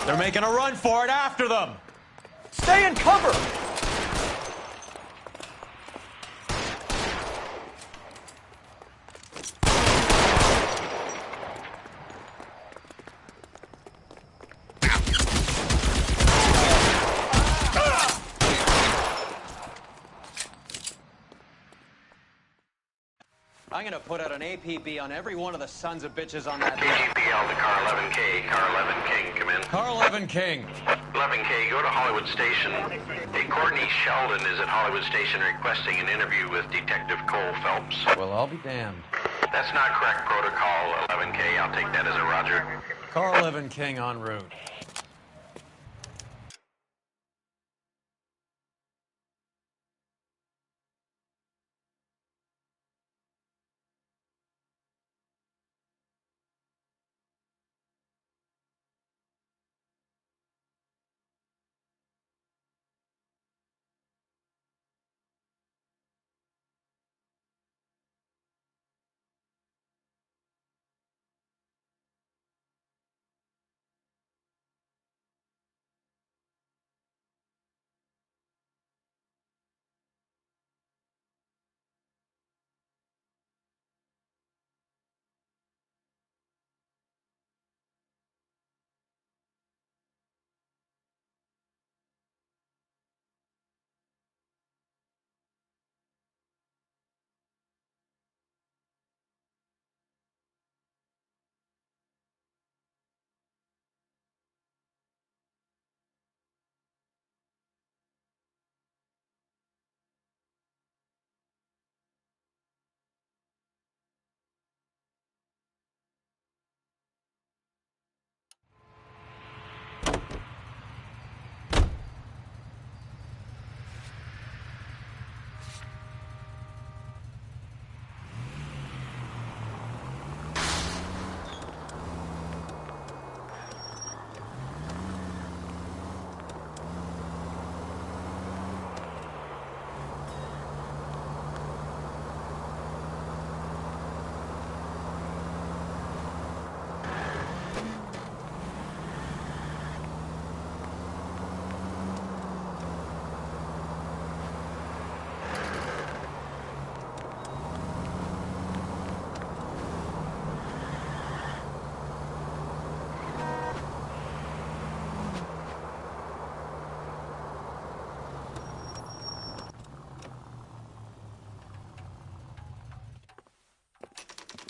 They're making a run for it after them. Stay in cover. I'm gonna put out an APB on every one of the sons of bitches on that. KGPL to Car 11K. Car 11 King, come in. Car 11 King. 11K, go to Hollywood Station. Hey, Courtney Sheldon is at Hollywood Station requesting an interview with Detective Cole Phelps. Well, I'll be damned. That's not correct protocol, 11K. I'll take that as a roger. Car 11 King en route.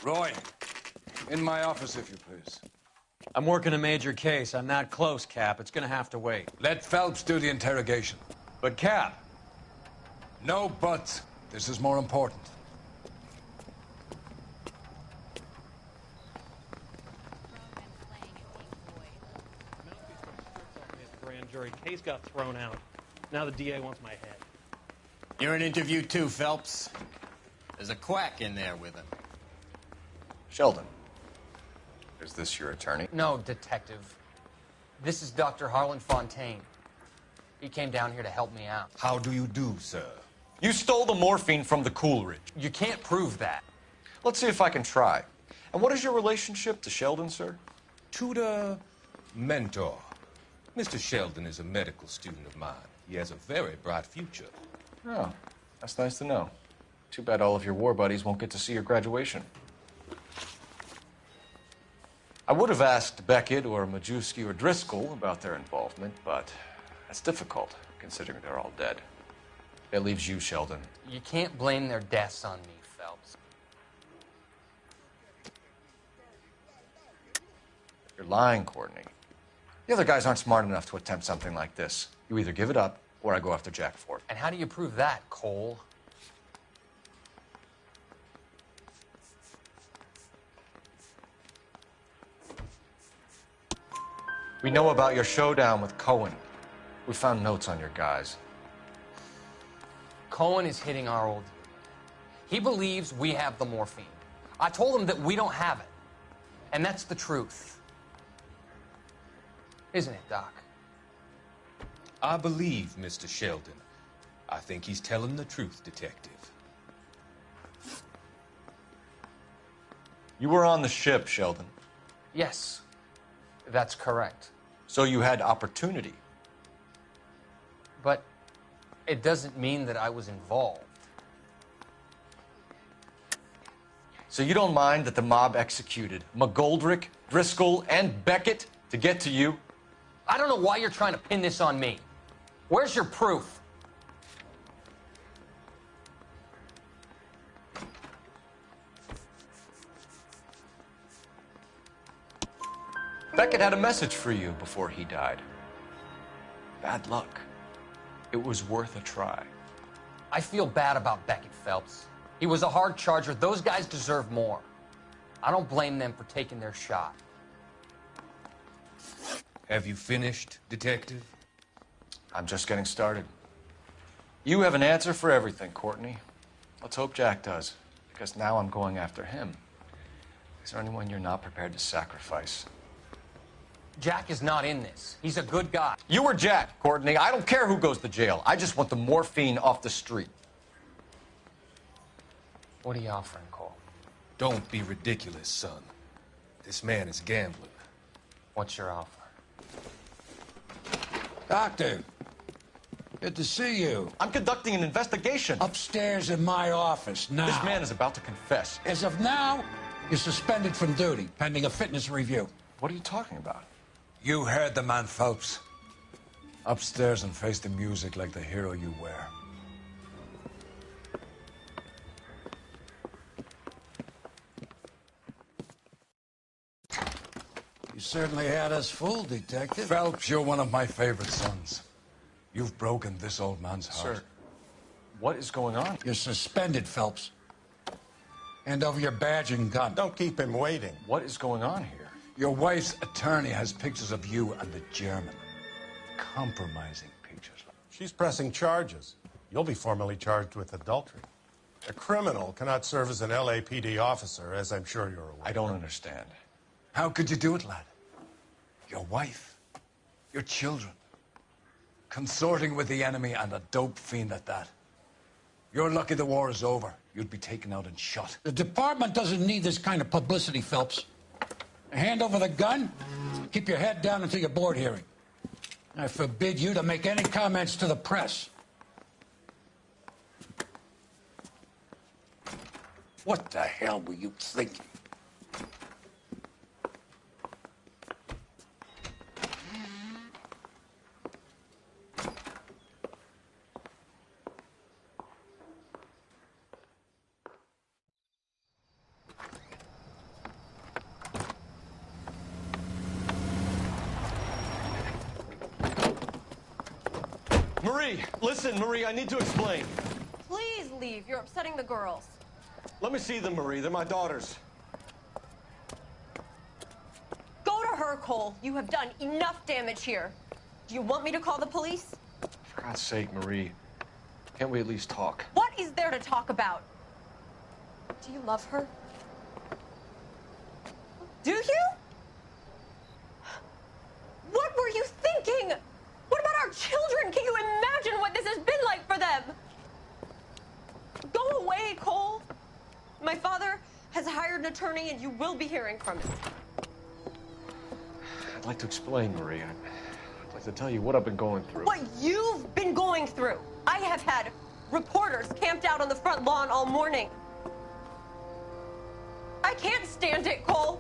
Roy, in my office, if you please. I'm working a major case. I'm not close, Cap. It's gonna have to wait. Let Phelps do the interrogation. But, Cap. No buts. This is more important. Grand jury case got thrown out. Now the DA wants my head. You're in interview too, Phelps. There's a quack in there with him. Sheldon, is this your attorney? No, Detective. This is Dr. Harlan Fontaine. He came down here to help me out. How do you do, sir? You stole the morphine from the Coolidge. You can't prove that. Let's see if I can try. And what is your relationship to Sheldon, sir? Tutor, mentor. Mr. Sheldon is a medical student of mine. He has a very bright future. Oh, that's nice to know. Too bad all of your war buddies won't get to see your graduation. I would have asked Beckett or Majewski or Driscoll about their involvement, but that's difficult, considering they're all dead. That leaves you, Sheldon. You can't blame their deaths on me, Phelps. You're lying, Courtney. The other guys aren't smart enough to attempt something like this. You either give it up, or I go after Jack for it. And how do you prove that, Cole? We know about your showdown with Cohen. We found notes on your guys. Cohen is hitting our old dude. He believes we have the morphine. I told him that we don't have it. And that's the truth. Isn't it, Doc? I believe Mr. Sheldon. I think he's telling the truth, Detective. You were on the ship, Sheldon. Yes, that's correct. So you had opportunity. But it doesn't mean that I was involved. So you don't mind that the mob executed McGoldrick, Driscoll, and Beckett to get to you? I don't know why you're trying to pin this on me. Where's your proof? Beckett had a message for you before he died. Bad luck. It was worth a try. I feel bad about Beckett, Phelps. He was a hard charger. Those guys deserve more. I don't blame them for taking their shot. Have you finished, Detective? I'm just getting started. You have an answer for everything, Courtney. Let's hope Jack does, because now I'm going after him. Is there anyone you're not prepared to sacrifice? Jack is not in this. He's a good guy. You or Jack, Courtney. I don't care who goes to jail. I just want the morphine off the street. What are you offering, Cole? Don't be ridiculous, son. This man is gambling. What's your offer? Doctor, good to see you. I'm conducting an investigation. Upstairs in my office now. This man is about to confess. As of now, you're suspended from duty, pending a fitness review. What are you talking about? You heard the man, Phelps. Upstairs and face the music like the hero you were. You certainly had us fooled, Detective. Phelps, you're one of my favorite sons. You've broken this old man's heart. Sir, what is going on? You're suspended, Phelps. Hand over your badge and gun. Don't keep him waiting. What is going on here? Your wife's attorney has pictures of you and the German. Compromising pictures. She's pressing charges. You'll be formally charged with adultery. A criminal cannot serve as an LAPD officer, as I'm sure you're aware. I don't understand. How could you do it, lad? Your wife, your children, consorting with the enemy and a dope fiend at that. You're lucky the war is over. You'd be taken out and shot. The department doesn't need this kind of publicity, Phelps. Hand over the gun, keep your head down until your board hearing. I forbid you to make any comments to the press. What the hell were you thinking? Marie, listen, Marie, I need to explain. Please leave. You're upsetting the girls. Let me see them, Marie. They're my daughters. Go to her, Cole. You have done enough damage here. Do you want me to call the police? For God's sake, Marie, can't we at least talk? What is there to talk about? Do you love her? Do you? What were you thinking? What about our children? Can you imagine what this has been like for them? Go away, Cole. My father has hired an attorney, and you will be hearing from him. I'd like to explain, Marie. I'd like to tell you what I've been going through. What you've been going through. I have had reporters camped out on the front lawn all morning. I can't stand it, Cole.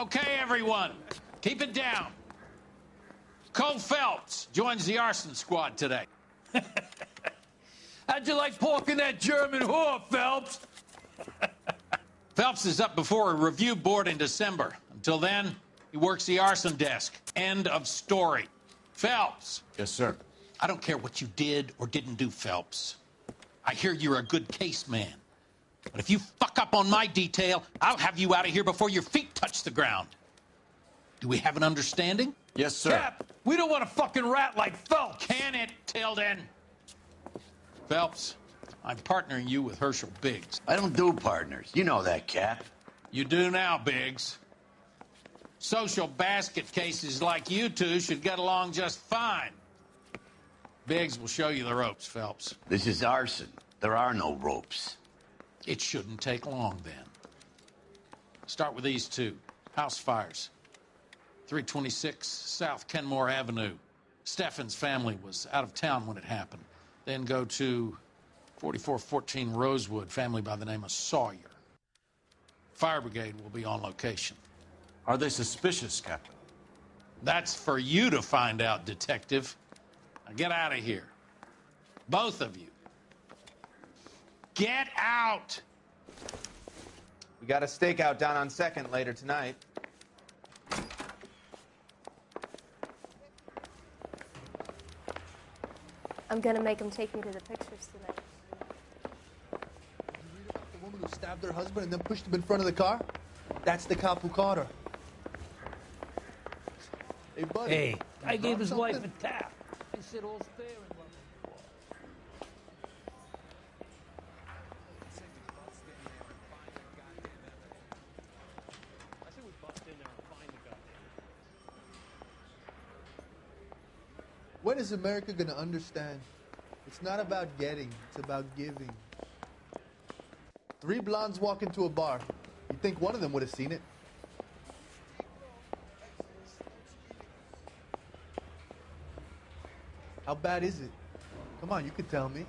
Okay, everyone, keep it down. Cole Phelps joins the arson squad today. How'd you like porking that German whore, Phelps? Phelps is up before a review board in December. Until then, he works the arson desk. End of story. Phelps. Yes, sir. I don't care what you did or didn't do, Phelps. I hear you're a good case man. But if you fuck up on my detail, I'll have you out of here before your feet touch the ground. Do we have an understanding? Yes, sir. Cap, we don't want a fucking rat like Phelps. Can it, Tilden? Phelps, I'm partnering you with Herschel Biggs. I don't do partners. You know that, Cap. You do now, Biggs. Social basket cases like you two should get along just fine. Biggs will show you the ropes, Phelps. This is arson. There are no ropes. It shouldn't take long, then. Start with these two. House fires. 326 South Kenmore Avenue. Steffen's family was out of town when it happened. Then go to 4414 Rosewood, family by the name of Sawyer. Fire brigade will be on location. Are they suspicious, Captain? That's for you to find out, Detective. Now get out of here. Both of you. Get out! We got a stakeout down on 2nd later tonight. I'm gonna make him take me to the pictures tonight. Did you read about the woman who stabbed her husband and then pushed him in front of the car? That's the cop who caught her. Hey, buddy. Hey, I gave his wife a tap. I said all's fair in love. When is America gonna understand? It's not about getting, it's about giving. 3 blondes walk into a bar. You'd think one of them would have seen it. How bad is it? Come on, you could tell me.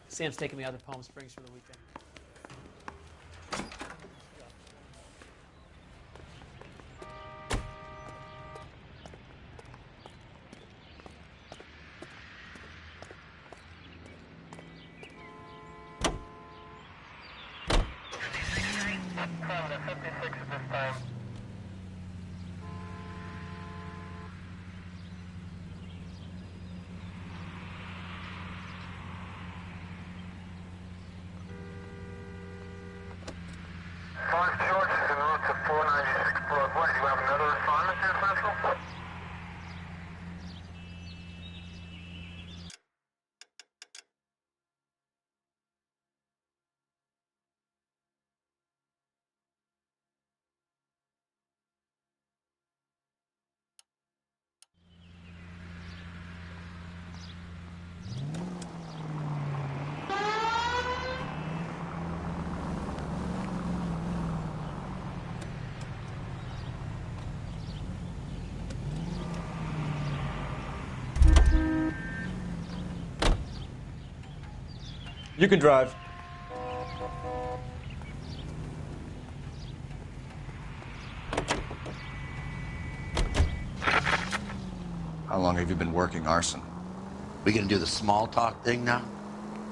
Sam's taking me out to Palm Springs for the weekend. You can drive. How long have you been working arson? We gonna do the small talk thing now?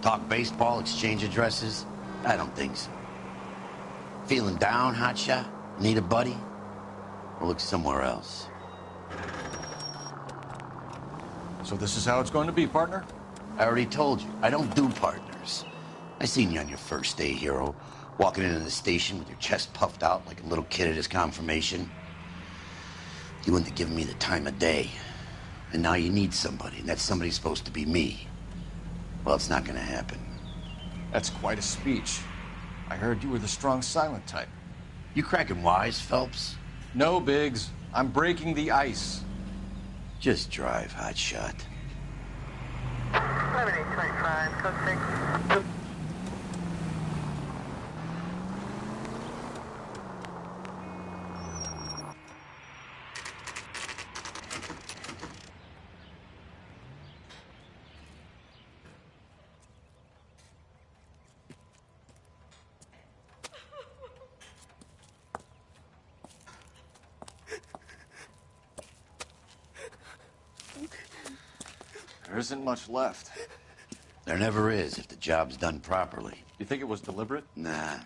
Talk baseball, exchange addresses? I don't think so. Feeling down, hotshot? Need a buddy? Or look somewhere else? So this is how it's going to be, partner? I already told you, I don't do partners. I seen you on your first day, hero, walking into the station with your chest puffed out like a little kid at his confirmation. You wouldn't have given me the time of day. And now you need somebody, and that somebody's supposed to be me. Well, it's not gonna happen. That's quite a speech. I heard you were the strong silent type. You cracking wise, Phelps? No, Biggs. I'm breaking the ice. Just drive, hotshot. 7825, code 6. There isn't much left. There never is if the job's done properly. You think it was deliberate? Nah,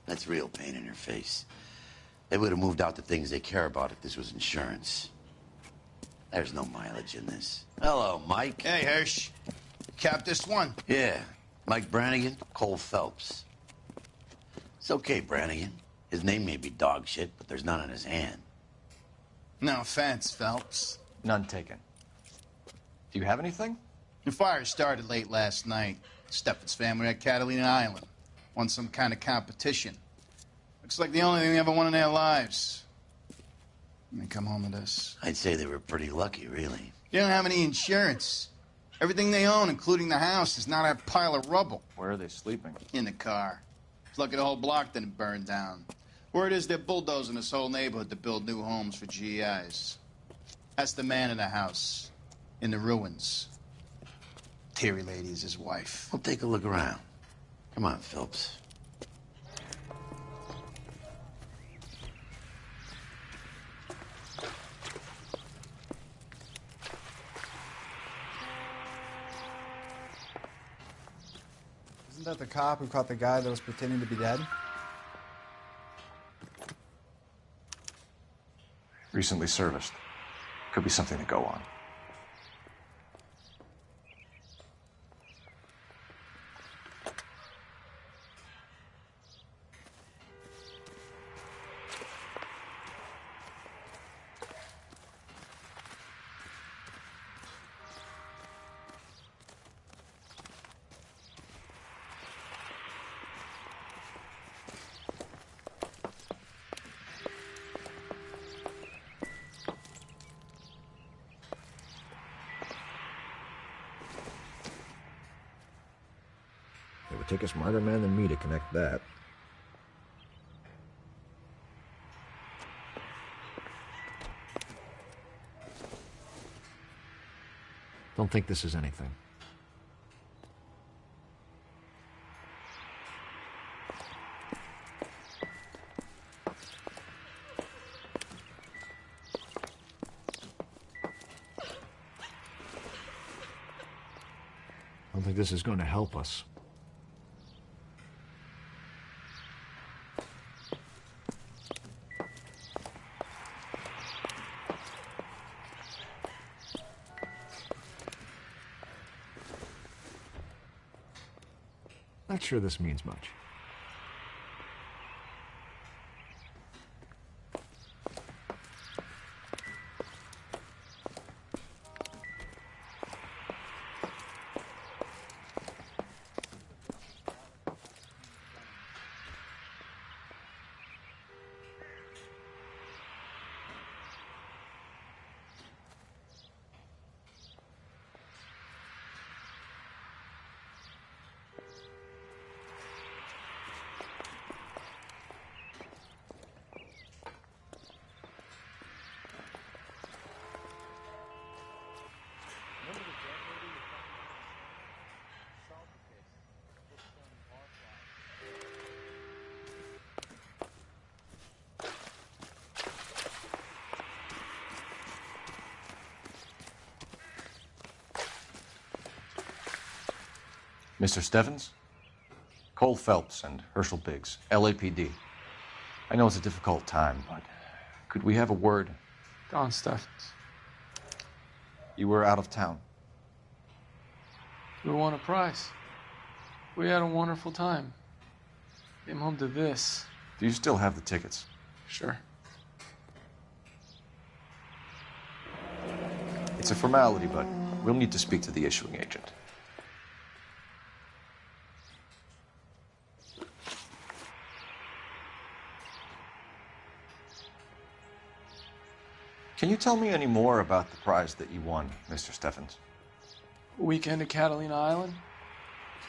that's real pain in your face. They would have moved out the things they care about if this was insurance. There's no mileage in this. Hello, Mike. Hey, Hirsch. Cap this one. Yeah, Mike Brannigan, Cole Phelps. It's okay, Brannigan. His name may be dog shit, but there's none in his hand. No offense, Phelps. None taken. Do you have anything? The fire started late last night. Steffen's family at Catalina Island. Won some kind of competition. Looks like the only thing they ever won in their lives. And they come home to this. I'd say they were pretty lucky, really. They don't have any insurance. Everything they own, including the house, is now that pile of rubble. Where are they sleeping? In the car. It's lucky the whole block didn't burn down. Word is they're bulldozing this whole neighborhood to build new homes for GIs. That's the man in the house. In the ruins. Terry lady is his wife. We'll take a look around. Come on, Phelps. Isn't that the cop who caught the guy that was pretending to be dead? Recently serviced. Could be something to go on. It would take a smarter man than me to connect that. Don't think this is anything. I don't think this is going to help us. Not sure this means much. Mr. Steffens? Cole Phelps and Herschel Biggs, LAPD. I know it's a difficult time, but could we have a word? Don Steffens. You were out of town. We won a prize. We had a wonderful time. Came home to this. Do you still have the tickets? Sure. It's a formality, but we'll need to speak to the issuing agent. Can you tell me any more about the prize that you won, Mr. Steffens? Weekend at Catalina Island.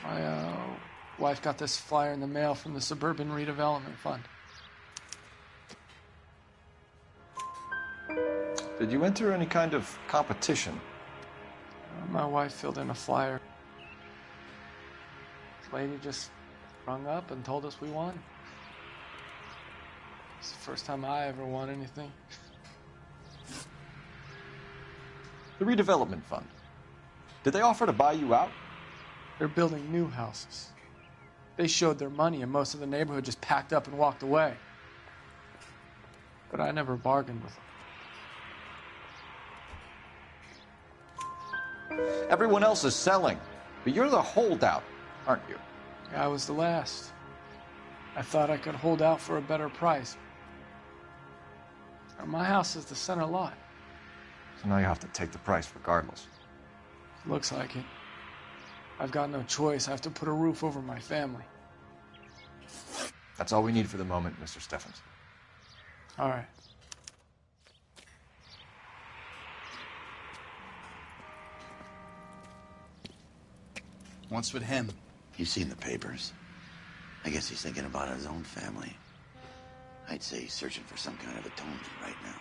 My wife got this flyer in the mail from the Suburban Redevelopment Fund. Did you enter any kind of competition? My wife filled in a flyer. This lady just rung up and told us we won. It's the first time I ever won anything. The redevelopment fund. Did they offer to buy you out? They're building new houses. They showed their money and most of the neighborhood just packed up and walked away. But I never bargained with them. Everyone else is selling, but you're the holdout, aren't you? I was the last. I thought I could hold out for a better price. My house is the center lot. So now you have to take the price regardless. Looks like it. I've got no choice. I have to put a roof over my family. That's all we need for the moment, Mr. Steffens. All right. What's with him? You've seen the papers. I guess he's thinking about his own family. I'd say he's searching for some kind of atonement right now.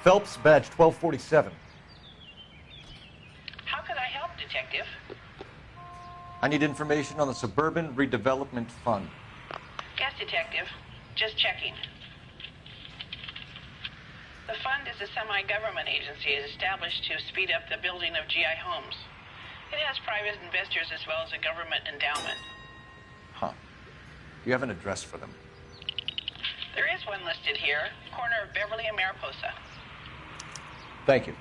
Phelps, badge 1247. How can I help, Detective? I need information on the Suburban Redevelopment Fund. Yes, Detective. Just checking. The fund is a semi-government agency established to speed up the building of GI homes. It has private investors as well as a government endowment. Huh. You have an address for them? There is one listed here, corner of Beverly and Mariposa. Thank you.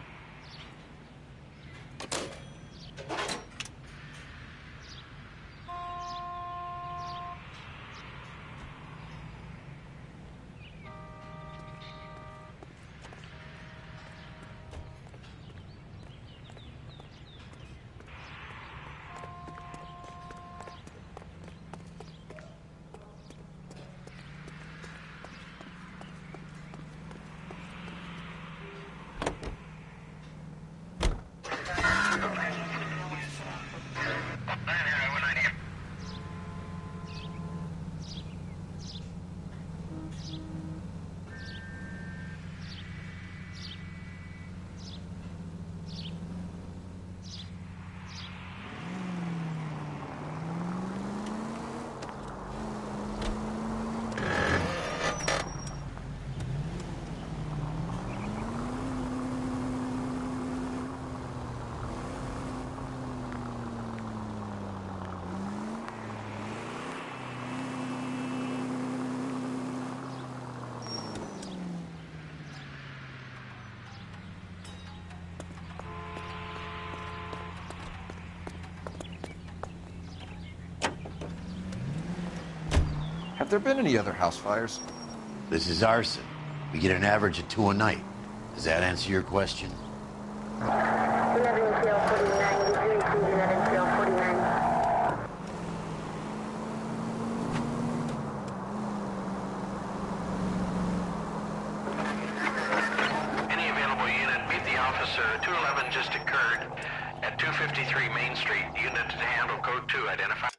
Have there been any other house fires? This is arson. We get an average of 2 a night. Does that answer your question? Any available unit, meet the officer. 211 just occurred at 253 Main Street. Unit to handle code 2. Identify.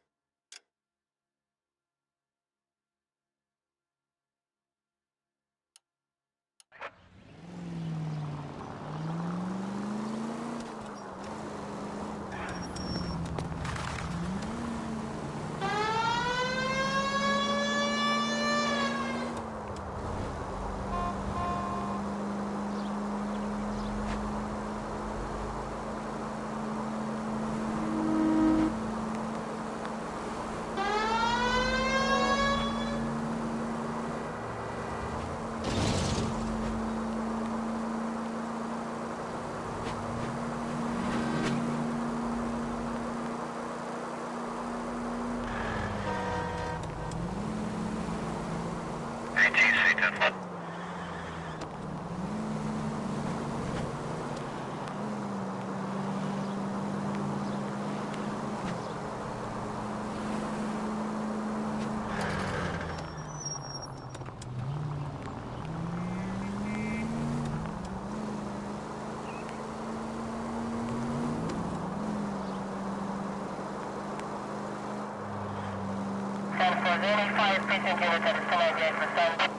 There's any fire precinct unit that is still out yet for some.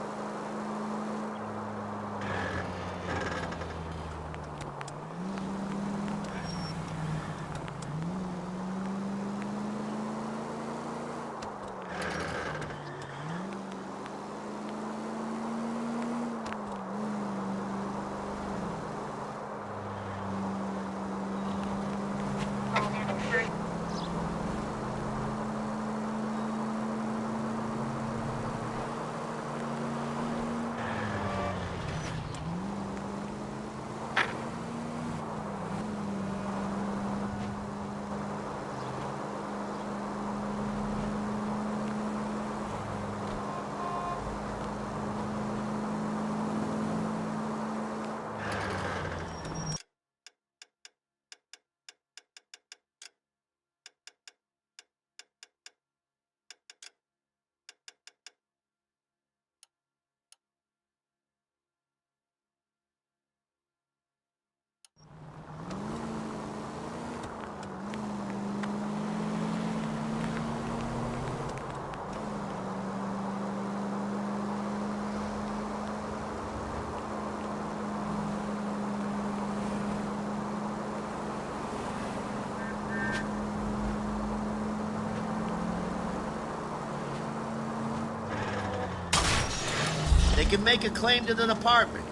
They can make a claim to the department.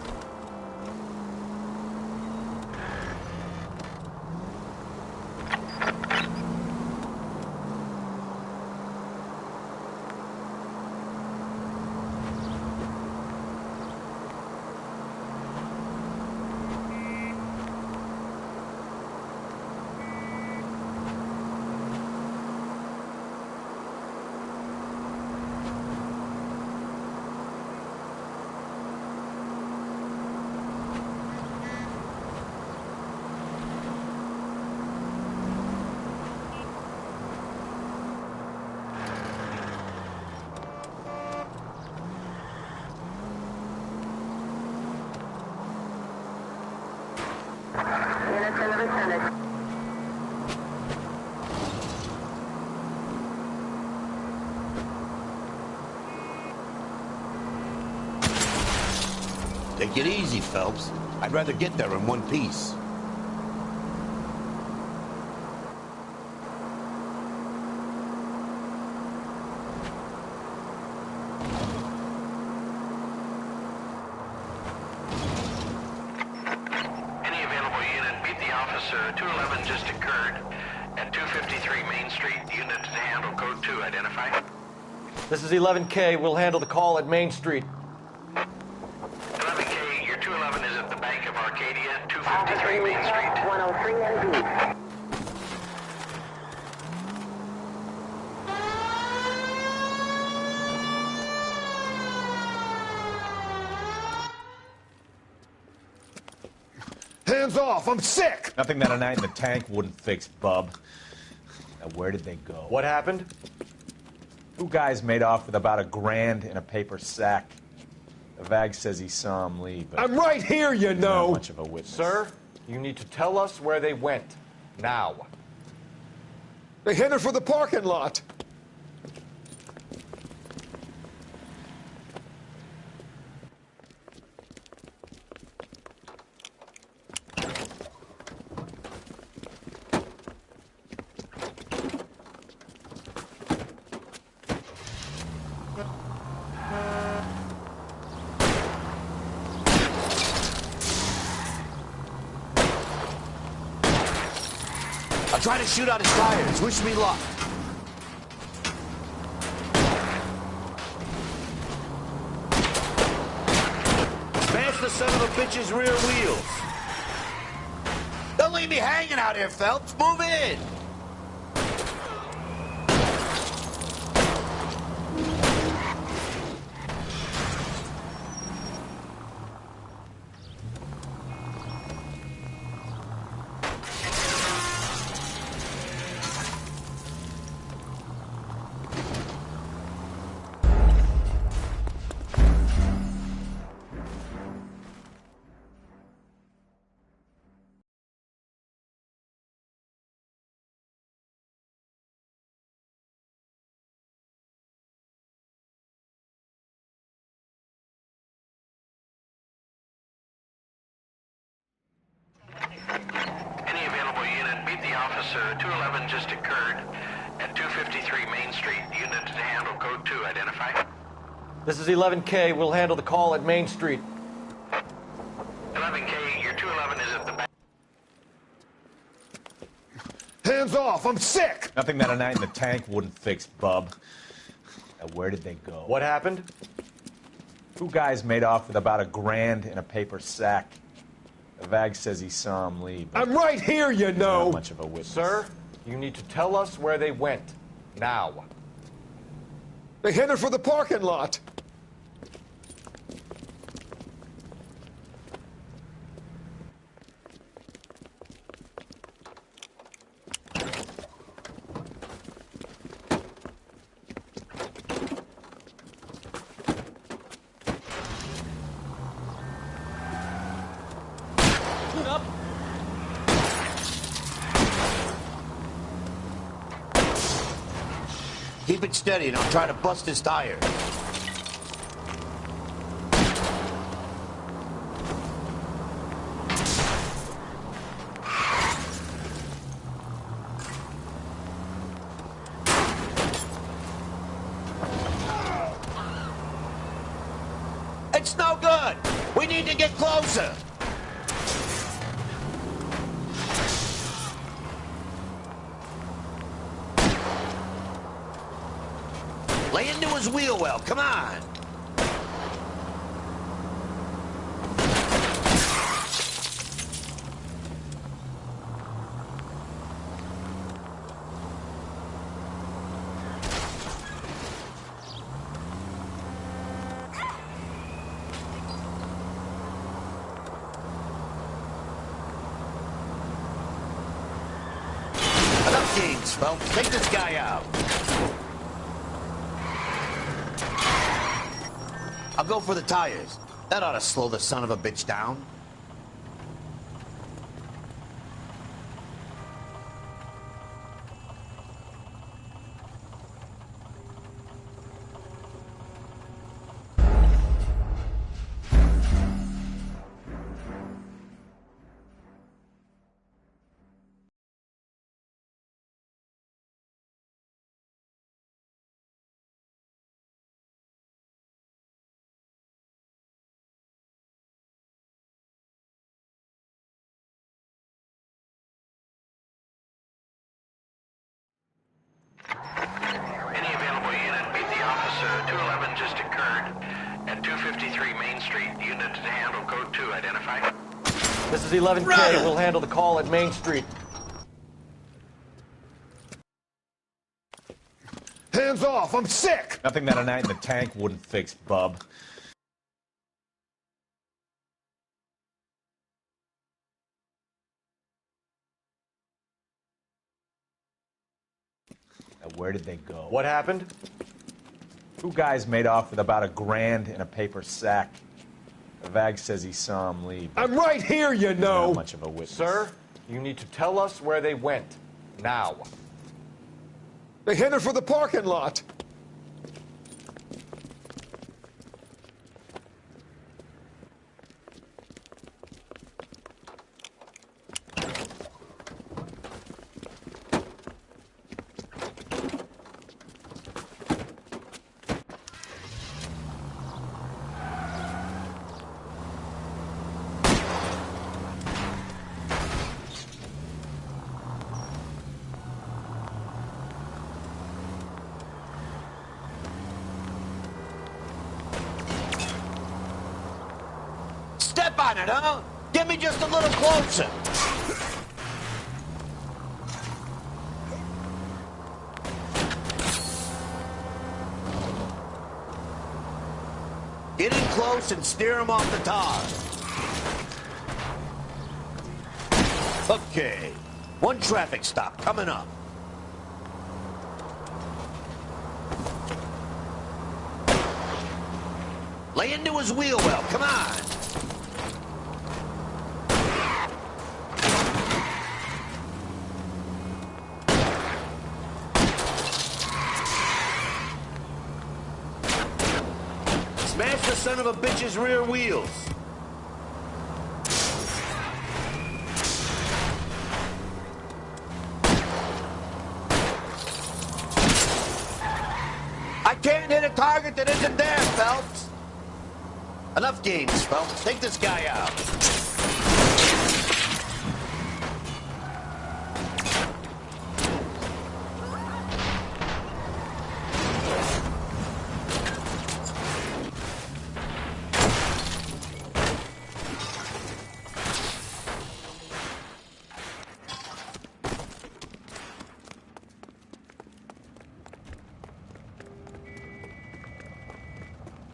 Take it easy, Phelps. I'd rather get there in one piece. Any available unit, meet the officer. 211 just occurred at 253 Main Street. Unit to handle code 2, identify. This is 11K. We'll handle the call at Main Street. 11K, your 211 is at the Bank of Arcadia, 253 Main Street. 103 NB. Hands off! I'm sick! Nothing that a night in the tank wouldn't fix, bub. Now, where did they go? What happened? Two guys made off with about $1,000 in a paper sack. The VAG says he saw him leave, but I'm right here, you he's know! not much of a witness. Sir, you need to tell us where they went. Now. They headed for the parking lot. I'll try to shoot out his tires. Wish me luck. Smash the son of a bitch's rear wheels. Don't leave me hanging out here, Phelps. Move in. officer. 211 just occurred at 253 Main Street. Unit to handle code 2. Identify. This is 11K. We'll handle the call at Main Street. 11K, your 211 is at the back. Hands off! I'm sick! Nothing that a night in the tank wouldn't fix, bub. Now, where did they go? What happened? Two guys made off with about $1,000 in a paper sack. The VAG says he saw him leave. I'm right here, you know! Not much of a witness. Sir, you need to tell us where they went. Now. They headed for the parking lot. Keep it steady and I'll try to bust his tires. It's no good. We need to get closer. Lay into his wheel well, come on. Enough games, folks. Take this guy out. I'll go for the tires. That ought to slow the son of a bitch down. Any available unit, meet the officer. 211 just occurred at 253 Main Street. Unit to handle code 2. Identify. This is 11K. Run! We'll handle the call at Main Street. Hands off! I'm sick! Nothing that a night in the tank wouldn't fix, bub. Now, where did they go? What happened? Two guys made off with about $1,000 in a paper sack. The VAG says he saw him leave. I'm right here, you know! Not much of a witness. Sir, you need to tell us where they went. Now. They headed for the parking lot. Step on it, huh? Get me just a little closer. Get in close and steer him off the tar. Okay. One traffic stop coming up. Lay into his wheel well, come on. Smash the son of a bitch's rear wheels. target that isn't there, Phelps. Enough games, Phelps. Take this guy out.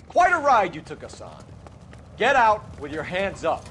Quite a ride you took us on. Get out with your hands up.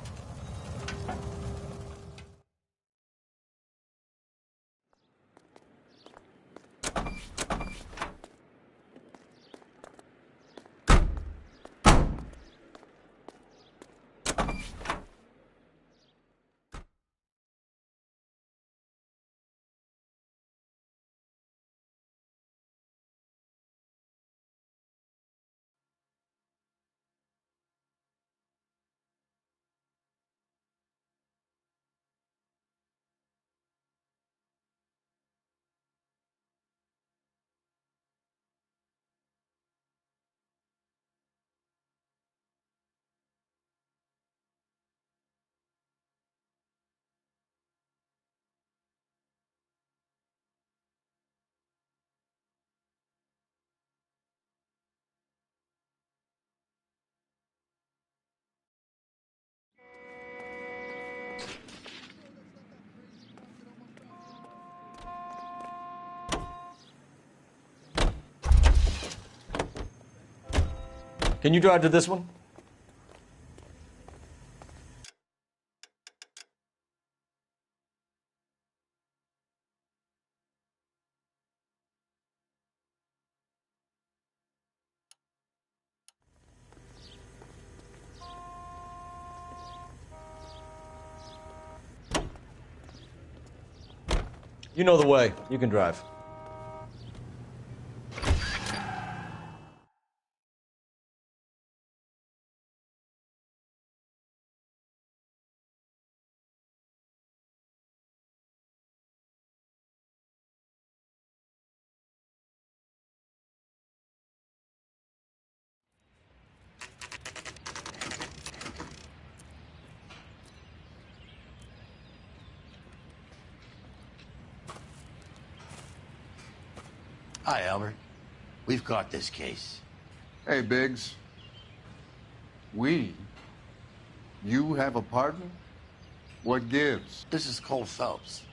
Can you drive to this one? You know the way. You can drive. Hi, Albert. We've got this case. Hey, Biggs. We? You have a partner? What gives? This is Cole Phelps.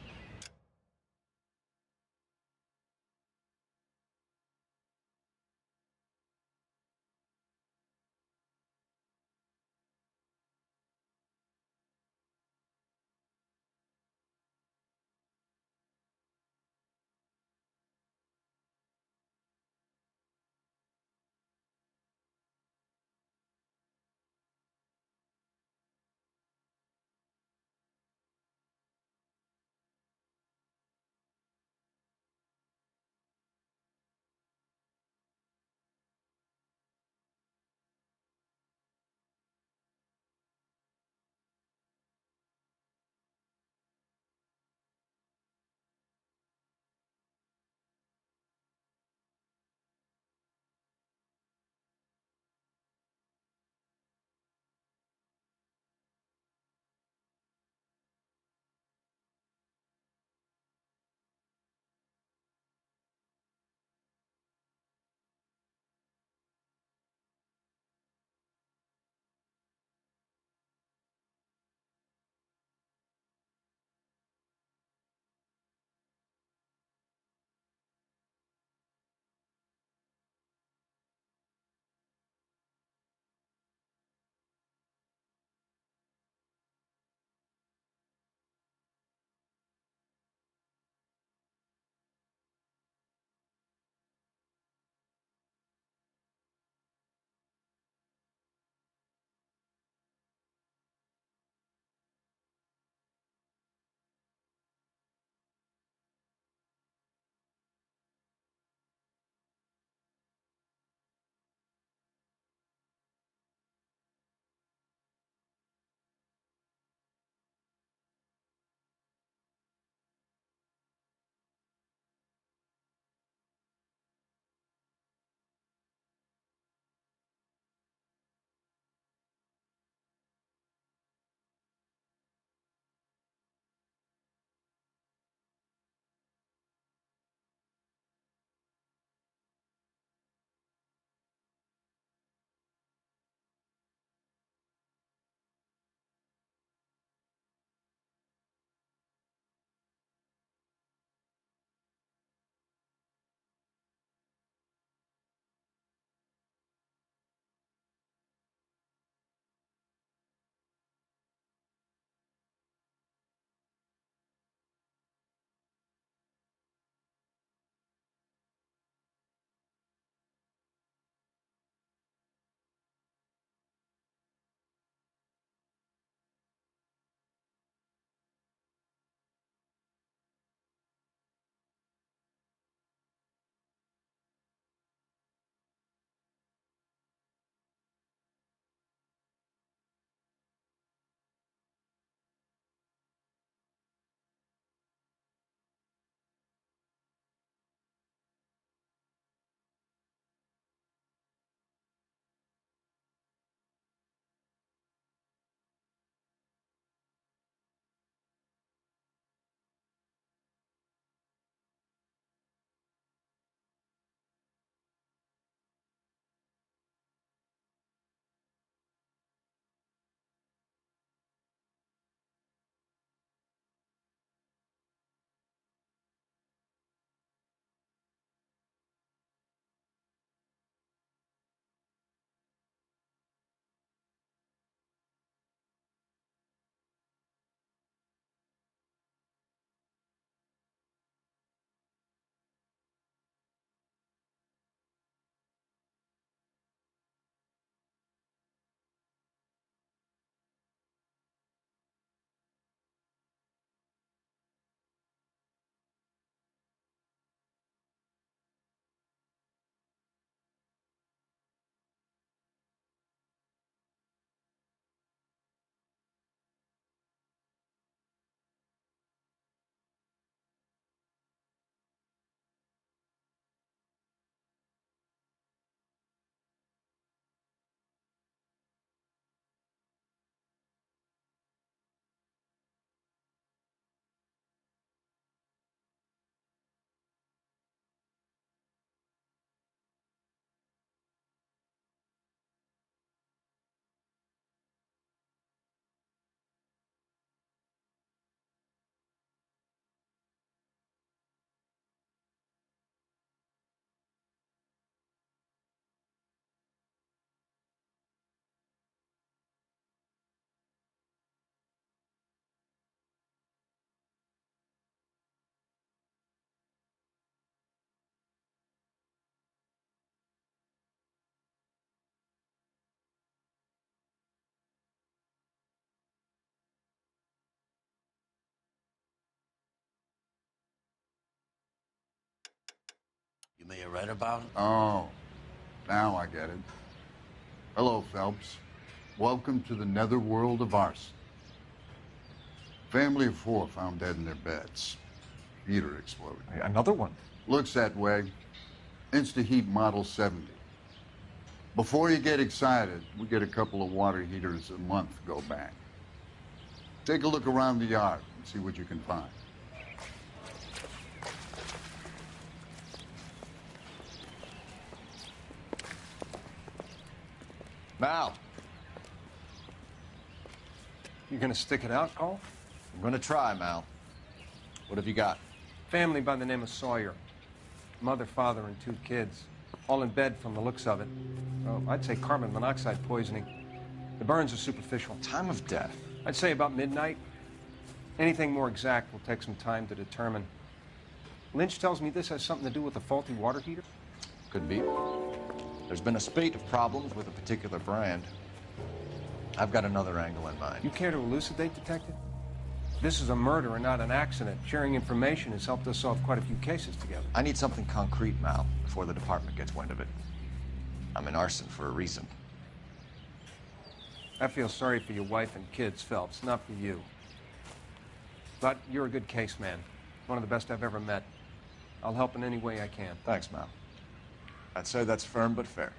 May have read about it? Oh, now I get it. Hello, Phelps. Welcome to the netherworld of arson. Family of 4 found dead in their beds. Heater exploded. Another one? Looks that way. Insta-Heat Model 70. Before you get excited, we get a couple of water heaters a month go back. Take a look around the yard and see what you can find. Mal. You gonna stick it out, Cole? I'm gonna try, Mal. What have you got? Family by the name of Sawyer. Mother, father, and 2 kids. All in bed from the looks of it. Oh, I'd say carbon monoxide poisoning. The burns are superficial. Time of death? I'd say about midnight. Anything more exact will take some time to determine. Lynch tells me this has something to do with a faulty water heater. Could be. There's been a spate of problems with a particular brand. I've got another angle in mind. You care to elucidate, Detective? This is a murder and not an accident. Sharing information has helped us solve quite a few cases together. I need something concrete, Mal, before the department gets wind of it. I'm in arson for a reason. I feel sorry for your wife and kids, Phelps, not for you. But you're a good case man. One of the best I've ever met. I'll help in any way I can. Thanks, Mal. I'd say that's firm but fair.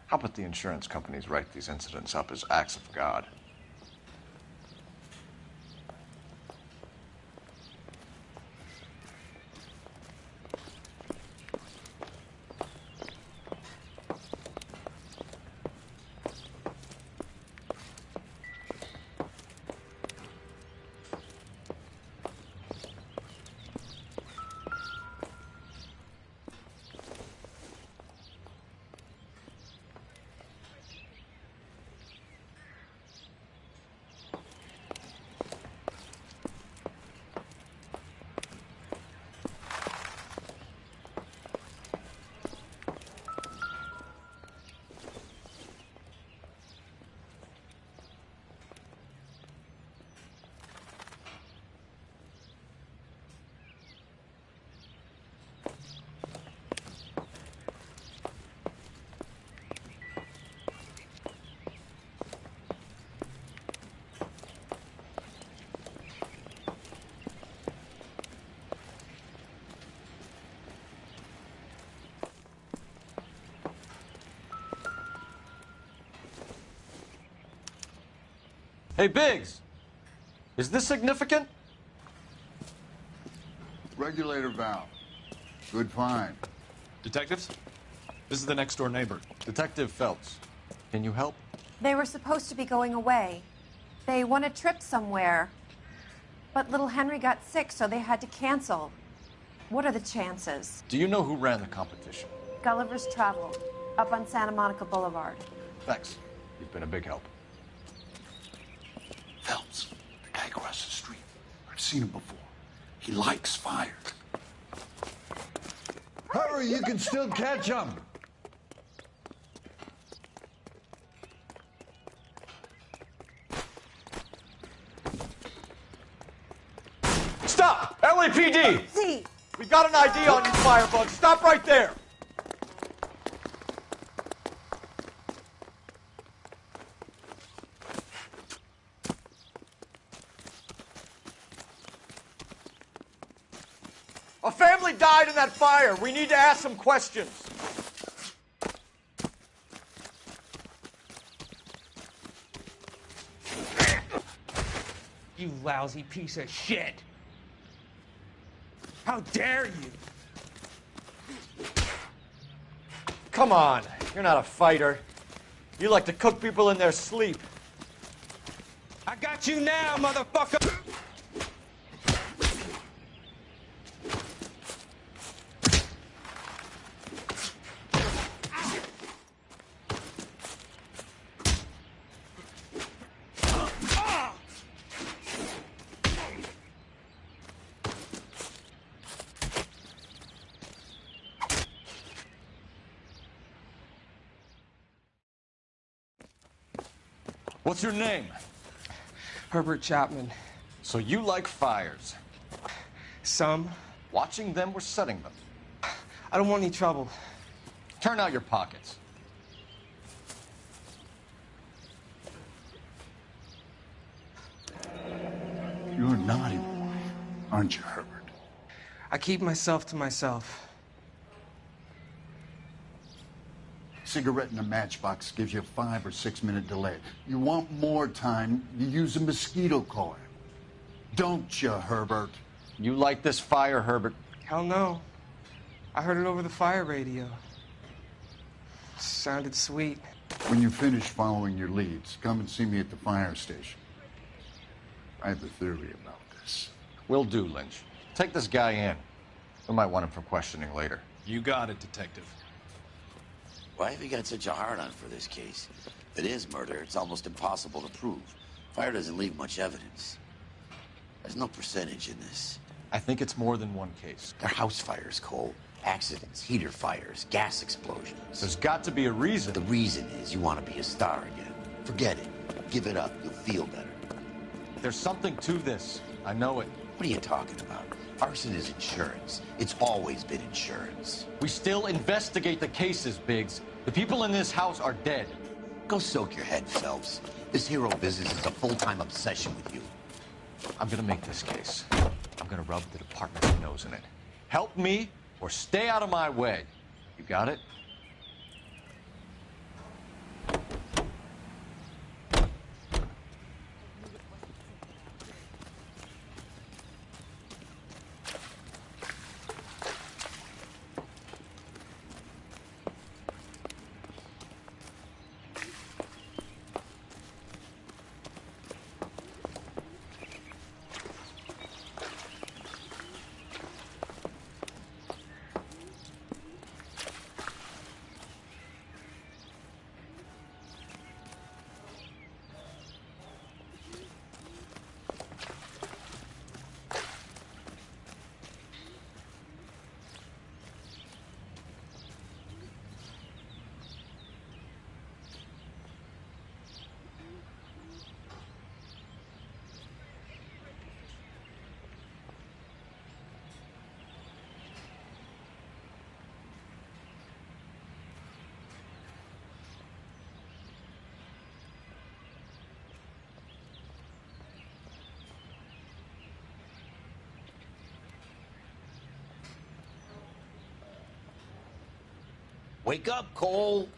How about the insurance companies write these incidents up as acts of God? Hey, Biggs! Is this significant? Regulator valve. Good find. Detectives? This is the next door neighbor. Detective Phelps. Can you help? They were supposed to be going away. They won a trip somewhere. But little Henry got sick, so they had to cancel. What are the chances? Do you know who ran the competition? Gulliver's Travel, up on Santa Monica Boulevard. Thanks. You've been a big help. Phelps, the guy across the street. I've seen him before. He likes fire. Hurry, you can still catch him. Stop! LAPD! See. We've got an ID on you, firebug. Stop right there! A family died in that fire. We need to ask some questions. You lousy piece of shit! How dare you! Come on, you're not a fighter. You like to cook people in their sleep. I got you now, motherfucker! What's your name? Herbert Chapman. So you like fires? Some. Watching them or setting them? I don't want any trouble. Turn out your pockets. You're a naughty boy, aren't you, Herbert? I keep myself to myself. Cigarette in a matchbox gives you a 5 or 6 minute delay. You want more time, you use a mosquito coil. Don't you, Herbert? You like this fire, Herbert? Hell no. I heard it over the fire radio. Sounded sweet. When you finish following your leads, come and see me at the fire station. I have a theory about this. Will do, Lynch. Take this guy in. We might want him for questioning later. You got it, Detective. Why have you got such a hard-on for this case? If it is murder, it's almost impossible to prove. Fire doesn't leave much evidence. There's no percentage in this. I think it's more than one case. They're house fires, Cole. Accidents, heater fires, gas explosions. There's got to be a reason. The reason is you want to be a star again. Forget it. Give it up. You'll feel better. There's something to this. I know it. What are you talking about? Arson is insurance. It's always been insurance. We still investigate the cases, Biggs. The people in this house are dead. Go soak your head, Phelps. This hero business is a full-time obsession with you. I'm gonna make this case. I'm gonna rub the department's nose in it. Help me or stay out of my way. You got it? Wake up, Cole.